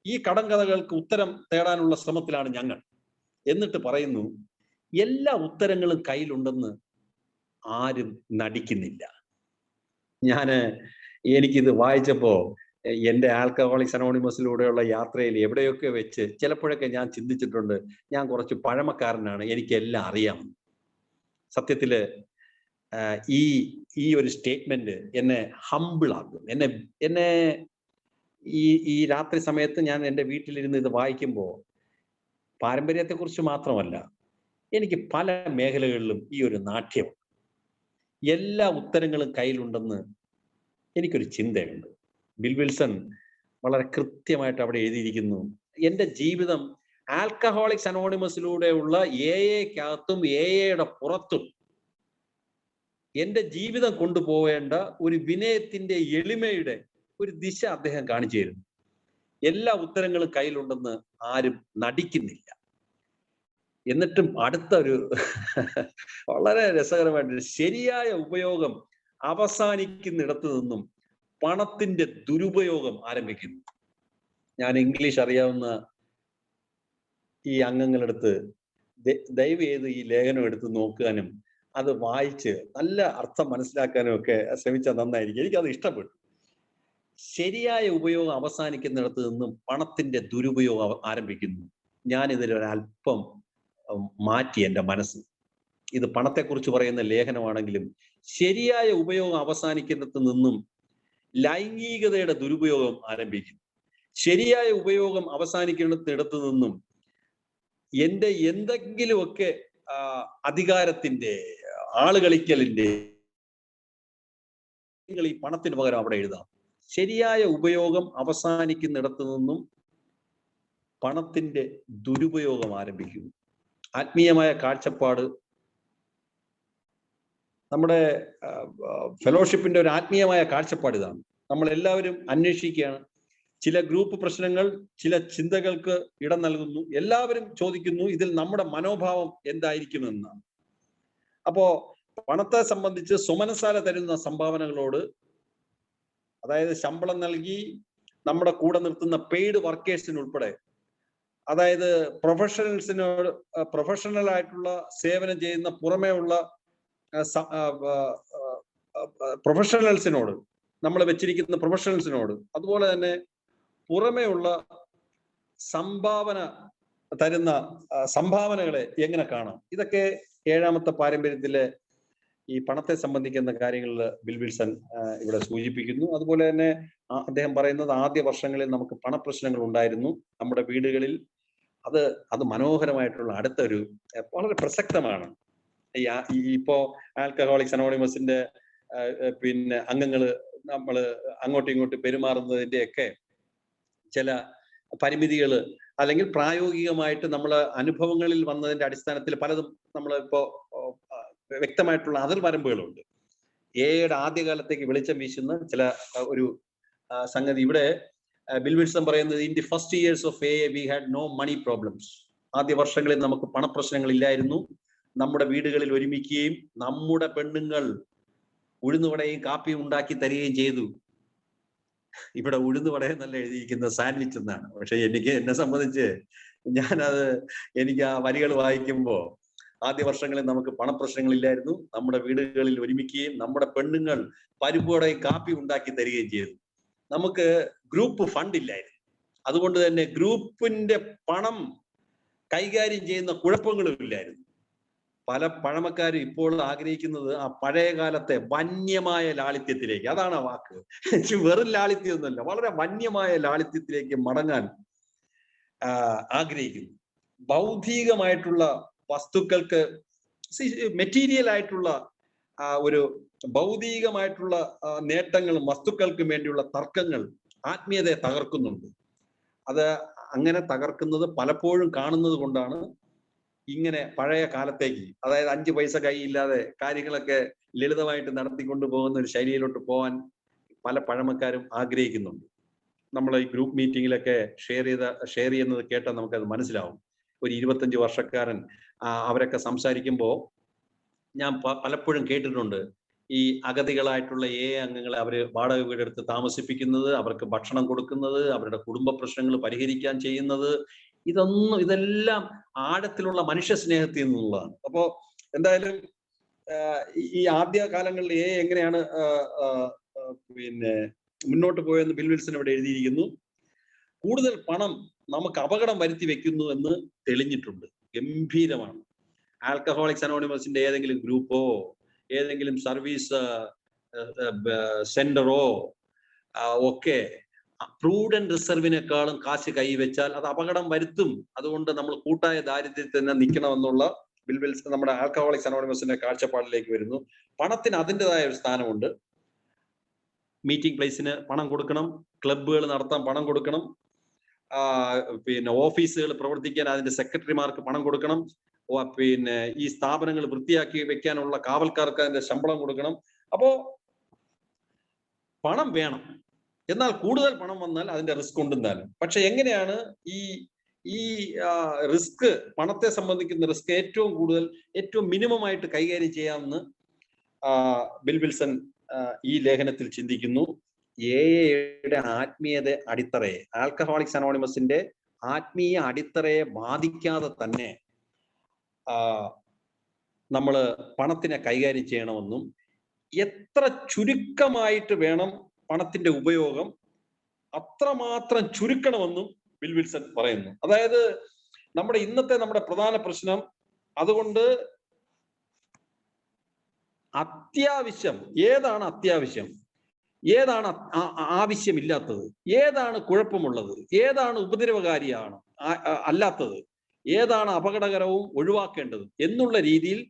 Speaker 1: ഈ കടങ്കഥകൾക്ക് ഉത്തരം തേടാനുള്ള ശ്രമത്തിലാണ് ഞങ്ങൾ. എന്നിട്ട് പറയുന്നു, എല്ലാ ഉത്തരങ്ങളും കയ്യിലുണ്ടെന്ന് ആരും നടിക്കുന്നില്ല. എനിക്കിത് വായിച്ചപ്പോ എൻ്റെ ആൽക്കഹോളിക്സ് അനോണിമസിലൂടെയുള്ള യാത്രയിൽ എവിടെയൊക്കെ വെച്ച് ചിലപ്പോഴൊക്കെ ഞാൻ ചിന്തിച്ചിട്ടുണ്ട്, ഞാൻ കുറച്ച് പഴമക്കാരനാണ്, എനിക്കെല്ലാം അറിയാം. സത്യത്തില് ഈ ഒരു സ്റ്റേറ്റ്മെന്റ് എന്നെ ഹംബിളാക്കും. എന്നെ ഈ രാത്രി സമയത്ത് ഞാൻ എൻ്റെ വീട്ടിലിരുന്ന് ഇത് വായിക്കുമ്പോൾ പാരമ്പര്യത്തെക്കുറിച്ച് മാത്രമല്ല, എനിക്ക് പല മേഖലകളിലും ഈ ഒരു നാട്യം, എല്ലാ ഉത്തരങ്ങളും കയ്യിലുണ്ടെന്ന് എനിക്കൊരു ചിന്തയുണ്ട്. ബിൽ വിൽസൺ വളരെ കൃത്യമായിട്ട് അവിടെ എഴുതിയിരിക്കുന്നു, എൻ്റെ ജീവിതം ആൽക്കഹോളിക്സ് അനോണിമസിലൂടെയുള്ള ക്കകത്തും യുടെ പുറത്തും എൻ്റെ ജീവിതം കൊണ്ടുപോവേണ്ട ഒരു വിനയത്തിന്റെ എളിമയുടെ ഒരു ദിശ അദ്ദേഹം കാണിച്ചു തരുന്നു. എല്ലാ ഉത്തരങ്ങളും കയ്യിലുണ്ടെന്ന് ആരും നടിക്കുന്നില്ല. എന്നിട്ടും അടുത്ത ഒരു വളരെ രസകരമായിട്ട്, ശരിയായ ഉപയോഗം അവസാനിക്കുന്നിടത്ത് നിന്നും പണത്തിന്റെ ദുരുപയോഗം ആരംഭിക്കുന്നു. ഞാൻ ഇംഗ്ലീഷ് അറിയാവുന്ന ഈ അംഗങ്ങളെടുത്ത് ദയവ് ചെയ്ത് ഈ ലേഖനം എടുത്ത് നോക്കാനും അത് വായിച്ച് നല്ല അർത്ഥം മനസ്സിലാക്കാനും ഒക്കെ ശ്രമിച്ചാൽ നന്നായിരിക്കും. എനിക്കത് ഇഷ്ടപ്പെട്ടു. ശരിയായ ഉപയോഗം അവസാനിക്കുന്നിടത്ത് നിന്നും പണത്തിന്റെ ദുരുപയോഗം ആരംഭിക്കുന്നു. ഞാൻ ഇതിലൊരല്പം മാറ്റി എൻ്റെ മനസ്സ്. ഇത് പണത്തെക്കുറിച്ച് പറയുന്ന ലേഖനമാണെങ്കിലും ശരിയായ ഉപയോഗം അവസാനിക്കുന്നിടത്ത് നിന്നും ലൈംഗികതയുടെ ദുരുപയോഗം ആരംഭിക്കുന്നു. ശരിയായ ഉപയോഗം അവസാനിക്കുന്നിടത്ത് നിന്നും എൻ്റെ എന്തെങ്കിലുമൊക്കെ അധികാരത്തിന്റെ, ആളുകളിക്കലിന്റെ ഈ പണത്തിന് പകരം അവിടെ എഴുതാം. ശരിയായ ഉപയോഗം അവസാനിക്കുന്നിടത്ത് നിന്നും പണത്തിന്റെ ദുരുപയോഗം ആരംഭിക്കുന്നു. ആത്മീയമായ കാഴ്ചപ്പാട്, നമ്മുടെ ഫെലോഷിപ്പിന്റെ ഒരു ആത്മീയമായ കാഴ്ചപ്പാട് ഇതാണ്. നമ്മൾ എല്ലാവരും അന്വേഷിക്കുകയാണ്. ചില ഗ്രൂപ്പ് പ്രശ്നങ്ങൾ ചില ചിന്തകൾക്ക് ഇടം നൽകുന്നു. എല്ലാവരും ചോദിക്കുന്നു, ഇതിൽ നമ്മുടെ മനോഭാവം എന്തായിരിക്കുമെന്നാണ്. അപ്പോ പണത്തെ സംബന്ധിച്ച് സുമനസാല തരുന്ന സംഭാവനകളോട്, അതായത് ശമ്പളം നൽകി നമ്മുടെ കൂടെ നിർത്തുന്ന പെയ്ഡ് വർക്കേഴ്സിനുൾപ്പെടെ, അതായത് പ്രൊഫഷണൽ ആയിട്ടുള്ള സേവനം ചെയ്യുന്ന പുറമേ ഉള്ള പ്രൊഫഷണൽസിനോട്, നമ്മൾ വെച്ചിരിക്കുന്ന പ്രൊഫഷണൽസിനോട്, അതുപോലെ തന്നെ പുറമേ ഉള്ള സംഭാവന തരുന്ന സംഭാവനകളെ എങ്ങനെ കാണാം? ഇതൊക്കെ 7ാമത്തെ പാരമ്പര്യത്തിലെ ഈ പണത്തെ സംബന്ധിക്കുന്ന കാര്യങ്ങളിൽ ബിൽ വിൽസൺ ഇവിടെ സൂചിപ്പിക്കുന്നു. അതുപോലെ തന്നെ അദ്ദേഹം പറയുന്നത്, ആദ്യ വർഷങ്ങളിൽ നമുക്ക് പണപ്രശ്നങ്ങൾ ഉണ്ടായിരുന്നു നമ്മുടെ വീടുകളിൽ. അത് മനോഹരമായിട്ടുള്ള അടുത്തൊരു വളരെ പ്രസക്തമാണ്. ഇപ്പോ ആൽക്കഹോളിക്സ് അനോണിമസിന്റെ അംഗങ്ങള് നമ്മൾ അങ്ങോട്ടും ഇങ്ങോട്ടും പെരുമാറുന്നതിന്റെ ഒക്കെ ചില പരിമിതികൾ, അല്ലെങ്കിൽ പ്രായോഗികമായിട്ട് നമ്മൾ അനുഭവങ്ങളിൽ വന്നതിന്റെ അടിസ്ഥാനത്തിൽ പലതും നമ്മൾ ഇപ്പോ വ്യക്തമായിട്ടുള്ള അതിർവരമ്പുകളുണ്ട്. യുടെ ആദ്യകാലത്തേക്ക് വെളിച്ചം വീശുന്ന ചില ഒരു സംഗതി ഇവിടെ ബിൽ വിൽസൺ പറയുന്നത്, in the first years of we had no money problems. ആദ്യ വർഷങ്ങളിൽ നമുക്ക് പണപ്രശ്നങ്ങൾ ഇല്ലായിരുന്നു. നമ്മുടെ വീടുകളിൽ ഒരുമിക്കുകയും നമ്മുടെ പെണ്ണുങ്ങൾ ഉഴുന്നുവടയും കാപ്പിയും ഉണ്ടാക്കി തരികയും ചെയ്തു. ഇവിടെ ഉഴുന്നുവട എന്നല്ല എഴുതിയിരിക്കുന്ന സാൻഡ്വിച്ച് എന്നാണ്. പക്ഷെ എന്നെ സംബന്ധിച്ച് ഞാനത് എനിക്ക് ആ വരികൾ വായിക്കുമ്പോൾ ആദ്യ വർഷങ്ങളിൽ നമുക്ക് പണപ്രശ്നങ്ങളില്ലായിരുന്നു. നമ്മുടെ വീടുകളിൽ ഒരുമിക്കുകയും നമ്മുടെ പെണ്ണുങ്ങൾ പരിപ്പോടെ കാപ്പി ഉണ്ടാക്കി തരികയും ചെയ്തു. നമുക്ക് ഗ്രൂപ്പ് ഫണ്ട് ഇല്ലായിരുന്നു. അതുകൊണ്ട് തന്നെ ഗ്രൂപ്പിന്റെ പണം കൈകാര്യം ചെയ്യുന്ന കുഴപ്പങ്ങളും ഇല്ലായിരുന്നു. പല പഴമക്കാരും ഇപ്പോൾ ആഗ്രഹിക്കുന്നത് ആ പഴയ കാലത്തെ വന്യമായ ലാളിത്യത്തിലേക്ക്, അതാണ് ആ വാക്ക്, വെറും ലാളിത്യം ഒന്നുമല്ല, വളരെ വന്യമായ ലാളിത്യത്തിലേക്ക് മടങ്ങാൻ ആഗ്രഹിക്കുന്നു. ഭൗതികമായിട്ടുള്ള വസ്തുക്കൾക്ക്, മെറ്റീരിയൽ ആയിട്ടുള്ള ഒരു ഭൗതികമായിട്ടുള്ള നേട്ടങ്ങളും വസ്തുക്കൾക്കും വേണ്ടിയുള്ള തർക്കങ്ങൾ ആത്മീയതയെ തകർക്കുന്നുണ്ട്. അത് അങ്ങനെ തകർക്കുന്നത് പലപ്പോഴും കാണുന്നത് കൊണ്ടാണ് ഇങ്ങനെ പഴയ കാലത്തേക്ക്, അതായത് 5 പൈസ കൈയില്ലാതെ കാര്യങ്ങളൊക്കെ ലളിതമായിട്ട് നടത്തിക്കൊണ്ടു പോകുന്ന ഒരു ശൈലിയിലോട്ട് പോകാൻ പല പഴമക്കാരും ആഗ്രഹിക്കുന്നുണ്ട്. നമ്മൾ ഈ ഗ്രൂപ്പ് മീറ്റിങ്ങിലൊക്കെ ഷെയർ ചെയ്യുന്നത് കേട്ടാൽ നമുക്കത് മനസ്സിലാവും. ഒരു 25 വർഷക്കാരൻ അവരൊക്കെ സംസാരിക്കുമ്പോൾ ഞാൻ പലപ്പോഴും കേട്ടിട്ടുണ്ട്, ഈ അഗതികളായിട്ടുള്ള അംഗങ്ങളെ അവര് വാടക വീടെടുത്ത് താമസിപ്പിക്കുന്നത്, അവർക്ക് ഭക്ഷണം കൊടുക്കുന്നത്, അവരുടെ കുടുംബ പ്രശ്നങ്ങൾ പരിഹരിക്കാൻ ചെയ്യുന്നത്, ഇതെല്ലാം ആഴത്തിലുള്ള മനുഷ്യ സ്നേഹത്തിൽ നിന്നുള്ളതാണ്. അപ്പോ എന്തായാലും ഈ ആദ്യ കാലങ്ങളിൽ എങ്ങനെയാണ് പിന്നെ മുന്നോട്ട് പോയെന്ന് ബിൽ വിൽസൺ ഇവിടെ എഴുതിയിരിക്കുന്നു. കൂടുതൽ പണം നമുക്ക് അപകടം വരുത്തി വെക്കുന്നു എന്ന് തെളിഞ്ഞിട്ടുണ്ട്. ഗംഭീരമാണ്. ആൽക്കഹോളിക്സ് അനോണിമസിന്റെ ഏതെങ്കിലും ഗ്രൂപ്പോ ഏതെങ്കിലും സർവീസ് സെന്ററോ ഒക്കെ പ്രൂഡന്റ് റിസർവിനേക്കാളും കാശ് കൈവച്ചാൽ അത് അപകടം വരുത്തും. അതുകൊണ്ട് നമ്മൾ കൂട്ടായ ദാരിദ്ര്യത്തിൽ തന്നെ നിൽക്കണമെന്നുള്ള ബിൽ വിൽസൺ നമ്മുടെ ആൽക്കഹോളിക്സ് അനോണിമസിന്റെ കാഴ്ചപ്പാടിലേക്ക് വരുന്നു. പണത്തിന് അതിൻ്റെതായ ഒരു സ്ഥാനമുണ്ട്. മീറ്റിംഗ് പ്ലേസിന് പണം കൊടുക്കണം, ക്ലബ്ബുകൾ നടത്താൻ പണം കൊടുക്കണം, പിന്നെ ഓഫീസുകൾ പ്രവർത്തിക്കാൻ അതിന്റെ സെക്രട്ടറിമാർക്ക് പണം കൊടുക്കണം, പിന്നെ ഈ സ്ഥാപനങ്ങൾ വൃത്തിയാക്കി വെക്കാനുള്ള കാവൽക്കാർക്ക് അതിന്റെ ശമ്പളം കൊടുക്കണം. അപ്പോ പണം വേണം. എന്നാൽ കൂടുതൽ പണം വന്നാൽ അതിന്റെ റിസ്ക് ഉണ്ടെന്നാലും. പക്ഷെ എങ്ങനെയാണ് ഈ റിസ്ക്, പണത്തെ സംബന്ധിക്കുന്ന റിസ്ക് ഏറ്റവും മിനിമം ആയിട്ട് കൈകാര്യം ചെയ്യാമെന്ന് ബിൽ വിൽസൺ ഈ ലേഖനത്തിൽ ചിന്തിക്കുന്നു. എയുടെ ആത്മീയത അടിത്തറയെ, ആൽക്കഹോളിക്സ് അനോണിമസിന്റെ ആത്മീയ അടിത്തറയെ ബാധിക്കാതെ തന്നെ നമ്മൾ പണത്തിനെ കൈകാര്യം ചെയ്യണമെന്നും, എത്ര ചുരുക്കമായിട്ട് വേണം പണത്തിന്റെ ഉപയോഗം അത്രമാത്രം ചുരുക്കണമെന്നും ബിൽ വിൽസൺ പറയുന്നു. അതായത് നമ്മുടെ പ്രധാന പ്രശ്നം, അതുകൊണ്ട് അത്യാവശ്യം ഏതാണ്, അത്യാവശ്യം ഏതാണ്, ആവശ്യമില്ലാത്തത് ഏതാണ്, കുഴപ്പമുള്ളത് ഏതാണ്, ഉപദ്രവകാരിയാണ് അല്ലാത്തത് ഏതാണ്, അപകടകരവും ഒഴിവാക്കേണ്ടത് എന്നുള്ള രീതിയിൽ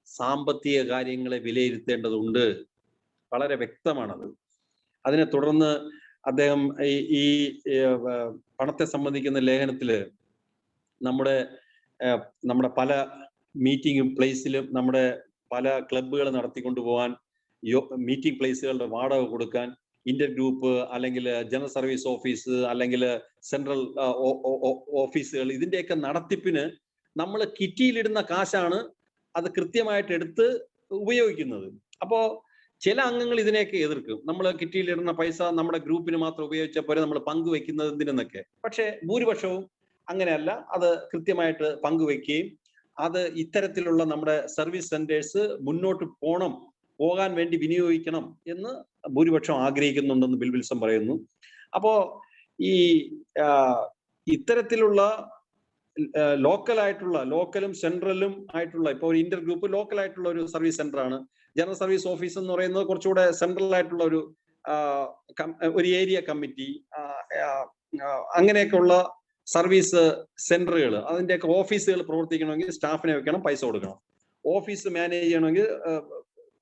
Speaker 1: സാമ്പത്തിക കാര്യങ്ങളെ വിലയിരുത്തേണ്ടതുണ്ട്. വളരെ വ്യക്തമാണത്. അതിനെ തുടർന്ന് അദ്ദേഹം ഈ പണത്തെ സംബന്ധിക്കുന്ന ലേഖനത്തില് നമ്മുടെ പല മീറ്റിംഗ് പ്ലേസിലും നമ്മുടെ പല ക്ലബ്ബുകൾ നടത്തിക്കൊണ്ടു പോകാൻ, മീറ്റിംഗ് പ്ലേസുകളുടെ വാടക കൊടുക്കാൻ, ഇന്റർ ഗ്രൂപ്പ് അല്ലെങ്കിൽ ജനറൽ സർവീസ് ഓഫീസ് അല്ലെങ്കിൽ സെൻട്രൽ ഓഫീസുകൾ, ഇതിന്റെയൊക്കെ നടത്തിപ്പിന് നമ്മൾ കിറ്റിയിലിടുന്ന കാശാണ് അത് കൃത്യമായിട്ട് എടുത്ത് ഉപയോഗിക്കുന്നത്. അപ്പോ ചില അംഗങ്ങൾ ഇതിനെയൊക്കെ എതിർക്കും. നമ്മൾ കിറ്റിയിലിടുന്ന പൈസ നമ്മുടെ ഗ്രൂപ്പിന് മാത്രം ഉപയോഗിച്ച പോലെ നമ്മൾ പങ്കുവെക്കുന്നത് എന്തിനെന്നൊക്കെ. പക്ഷെ ഭൂരിപക്ഷവും അങ്ങനെയല്ല, അത് കൃത്യമായിട്ട് പങ്കുവെക്കുകയും അത് ഇത്തരത്തിലുള്ള നമ്മുടെ സർവീസ് സെന്റേഴ്സ് മുന്നോട്ട് പോകാൻ വേണ്ടി വിനിയോഗിക്കണം എന്ന് ഭൂരിപക്ഷം ആഗ്രഹിക്കുന്നുണ്ടെന്ന് ബിൽ വിൽസൺ പറയുന്നു. അപ്പോ ഈ ഇത്തരത്തിലുള്ള ലോക്കലും സെൻട്രലും ആയിട്ടുള്ള, ഇപ്പോൾ ഒരു ഇന്റർ ഗ്രൂപ്പ് ലോക്കൽ ആയിട്ടുള്ള ഒരു സർവീസ് സെന്റർ ആണ്. ജനറൽ സർവീസ് ഓഫീസ് എന്ന് പറയുന്നത് കുറച്ചുകൂടെ സെൻട്രൽ ആയിട്ടുള്ള ഒരു ഏരിയ കമ്മിറ്റി, അങ്ങനെയൊക്കെയുള്ള സർവീസ് സെന്ററുകൾ, അതിന്റെയൊക്കെ ഓഫീസുകൾ പ്രവർത്തിക്കണമെങ്കിൽ സ്റ്റാഫിനെ വെക്കണം, പൈസ കൊടുക്കണം. ഓഫീസ് മാനേജ് ചെയ്യണമെങ്കിൽ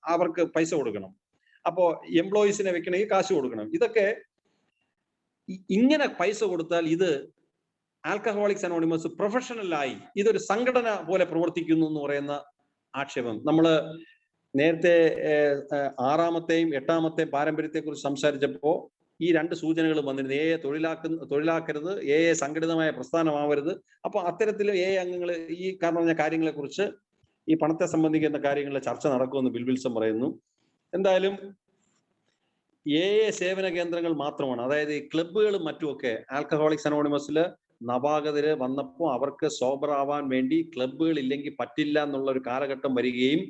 Speaker 1: അവർക്ക് പൈസ കൊടുക്കണം. അപ്പോ എംപ്ലോയീസിനെ വെക്കണമെങ്കിൽ കാശ് കൊടുക്കണം. ഇതൊക്കെ ഇങ്ങനെ പൈസ കൊടുത്താൽ ഇത് ആൽക്കഹോളിക്സ് അനോണിമസ് പ്രൊഫഷണലായി ഇതൊരു സംഘടന പോലെ പ്രവർത്തിക്കുന്നു എന്ന് പറയുന്ന ആക്ഷേപം. നമ്മള് നേരത്തെ 6-ാമത്തെയും 8-ാമത്തെയും പാരമ്പര്യത്തെ കുറിച്ച് സംസാരിച്ചപ്പോ ഈ 2 സൂചനകൾ വന്നിരുന്നു. തൊഴിലാക്കരുത്, സംഘടിതമായ പ്രസ്ഥാനമാവരുത്. അപ്പൊ അത്തരത്തിൽ അംഗങ്ങൾ ഈ പറഞ്ഞ കാര്യങ്ങളെ കുറിച്ച്, ഈ പണത്തെ സംബന്ധിക്കുന്ന കാര്യങ്ങളിലെ ചർച്ച നടക്കുമെന്ന് ബിൽ വിൽസൺ പറയുന്നു. എന്തായാലും സേവന കേന്ദ്രങ്ങൾ മാത്രമാണ്, അതായത് ഈ ക്ലബ്ബുകളും മറ്റുമൊക്കെ ആൽക്കഹോളിക്സ് അനോണിമസിൽ നവാഗതര് വന്നപ്പോൾ അവർക്ക് സോബർ ആവാൻ വേണ്ടി ക്ലബ്ബുകൾ ഇല്ലെങ്കിൽ പറ്റില്ല എന്നുള്ള ഒരു കാലഘട്ടം വരികയും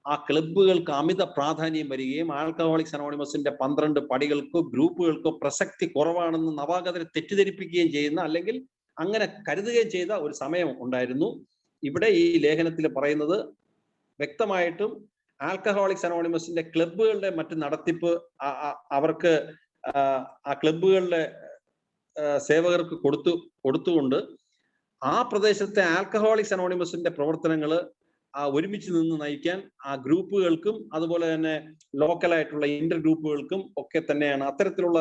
Speaker 1: ആ ക്ലബ്ബുകൾക്ക് അമിത പ്രാധാന്യം വരികയും ആൽക്കഹോളിക്സ് അനോണിമസിന്റെ 12 പടികൾക്കോ ഗ്രൂപ്പുകൾക്കോ പ്രസക്തി കുറവാണെന്ന് നവാഗതരെ തെറ്റിദ്ധരിപ്പിക്കുകയും ചെയ്യുന്ന, അല്ലെങ്കിൽ അങ്ങനെ കരുതുകയും ചെയ്ത ഒരു സമയം ഉണ്ടായിരുന്നു. ഇവിടെ ഈ ലേഖനത്തിൽ പറയുന്നത് വ്യക്തമായിട്ടും ആൽക്കഹോളിക്സ് അനോണിമസിന്റെ ക്ലബ്ബുകളുടെ മറ്റ് നടത്തിപ്പ് അവർക്ക് ആ ക്ലബ്ബുകളുടെ സേവകർക്ക് കൊടുത്തുകൊണ്ട് ആ പ്രദേശത്തെ ആൽക്കഹോളിക്സ് അനോണിമസിന്റെ പ്രവർത്തനങ്ങൾ ഒരുമിച്ച് നിന്ന് നയിക്കാൻ ആ ഗ്രൂപ്പുകൾക്കും അതുപോലെ തന്നെ ലോക്കലായിട്ടുള്ള ഇന്റർ ഗ്രൂപ്പുകൾക്കും ഒക്കെ തന്നെയാണ്, അത്തരത്തിലുള്ള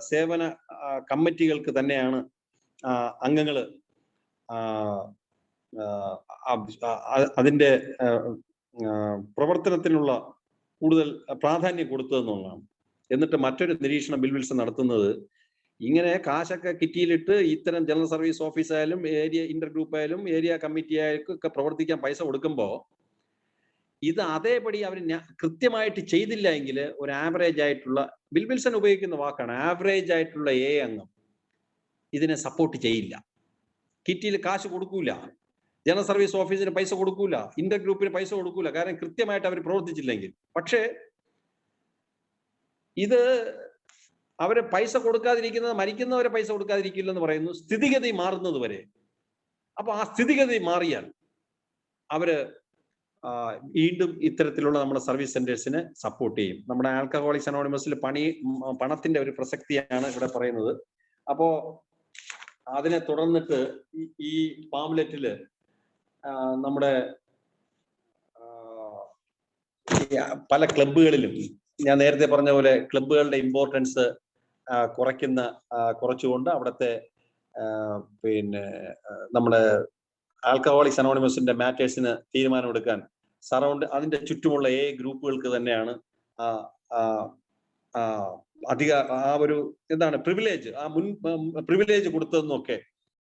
Speaker 1: സേവന കമ്മിറ്റികൾക്ക് തന്നെയാണ് അംഗങ്ങള് അതിന്റെ പ്രവർത്തനത്തിനുള്ള കൂടുതൽ പ്രാധാന്യം കൊടുത്തതെന്നുള്ളതാണ്. എന്നിട്ട് മറ്റൊരു നിരീക്ഷണം ബിൽ വിൽസൺ നടത്തുന്നത്, ഇങ്ങനെ കാശൊക്കെ കിറ്റിയിലിട്ട് ഇത്തരം ജനറൽ സർവീസ് ഓഫീസ് ആയാലും ഏരിയ ഇന്റർ ഗ്രൂപ്പ് ആയാലും ഏരിയ കമ്മിറ്റി ആയാലും ഒക്കെ പ്രവർത്തിക്കാൻ പൈസ കൊടുക്കുമ്പോൾ ഇത് അതേപടി അവർ കൃത്യമായിട്ട് ചെയ്തില്ല എങ്കിൽ ഒരു ആവറേജ് ആയിട്ടുള്ള, ബിൽ വിൽസൺ ഉപയോഗിക്കുന്ന വാക്കാണ്, ആവറേജ് ആയിട്ടുള്ള അംഗം ഇതിനെ സപ്പോർട്ട് ചെയ്യില്ല. കിറ്റിയിൽ കാശ് കൊടുക്കൂല, ജനറൽ സർവീസ് ഓഫീസിന് പൈസ കൊടുക്കൂല, ഇന്റർ ഗ്രൂപ്പിന് പൈസ കൊടുക്കൂല, കാരണം കൃത്യമായിട്ട് അവർ പ്രവർത്തിച്ചില്ലെങ്കിൽ. പക്ഷേ ഇത് അവരെ പൈസ കൊടുക്കാതിരിക്കുന്നത്, മരിക്കുന്നവരെ പൈസ കൊടുക്കാതിരിക്കില്ലെന്ന് പറയുന്നു, സ്ഥിതിഗതി മാറുന്നത് വരെ. അപ്പൊ ആ സ്ഥിതിഗതി മാറിയാൽ അവര് വീണ്ടും ഇത്തരത്തിലുള്ള നമ്മുടെ സർവീസ് സെന്റേഴ്സിനെ സപ്പോർട്ട് ചെയ്യും. നമ്മുടെ ആൽക്കഹോളിക്സ് അനോണിമസിൽ പണത്തിന്റെ ഒരു പ്രസക്തിയാണ് ഇവിടെ പറയുന്നത്. അപ്പോ അതിനെ തുടർന്നിട്ട് ഈ പാംലെറ്റില് നമ്മുടെ പല ക്ലബ്ബുകളിലും ഞാൻ നേരത്തെ പറഞ്ഞ പോലെ ക്ലബ്ബുകളുടെ ഇമ്പോർട്ടൻസ് കുറച്ചുകൊണ്ട് അവിടുത്തെ നമ്മുടെ ആൽക്കഹോളിക്സ് അനോണിമസിന്റെ മാറ്റേഴ്സിന് തീരുമാനമെടുക്കാൻ അതിന്റെ ചുറ്റുമുള്ള ഗ്രൂപ്പുകൾക്ക് തന്നെയാണ് ഒരു എന്താണ് പ്രിവിലേജ്, മുൻ പ്രിവിലേജ് കൊടുത്തതെന്നൊക്കെ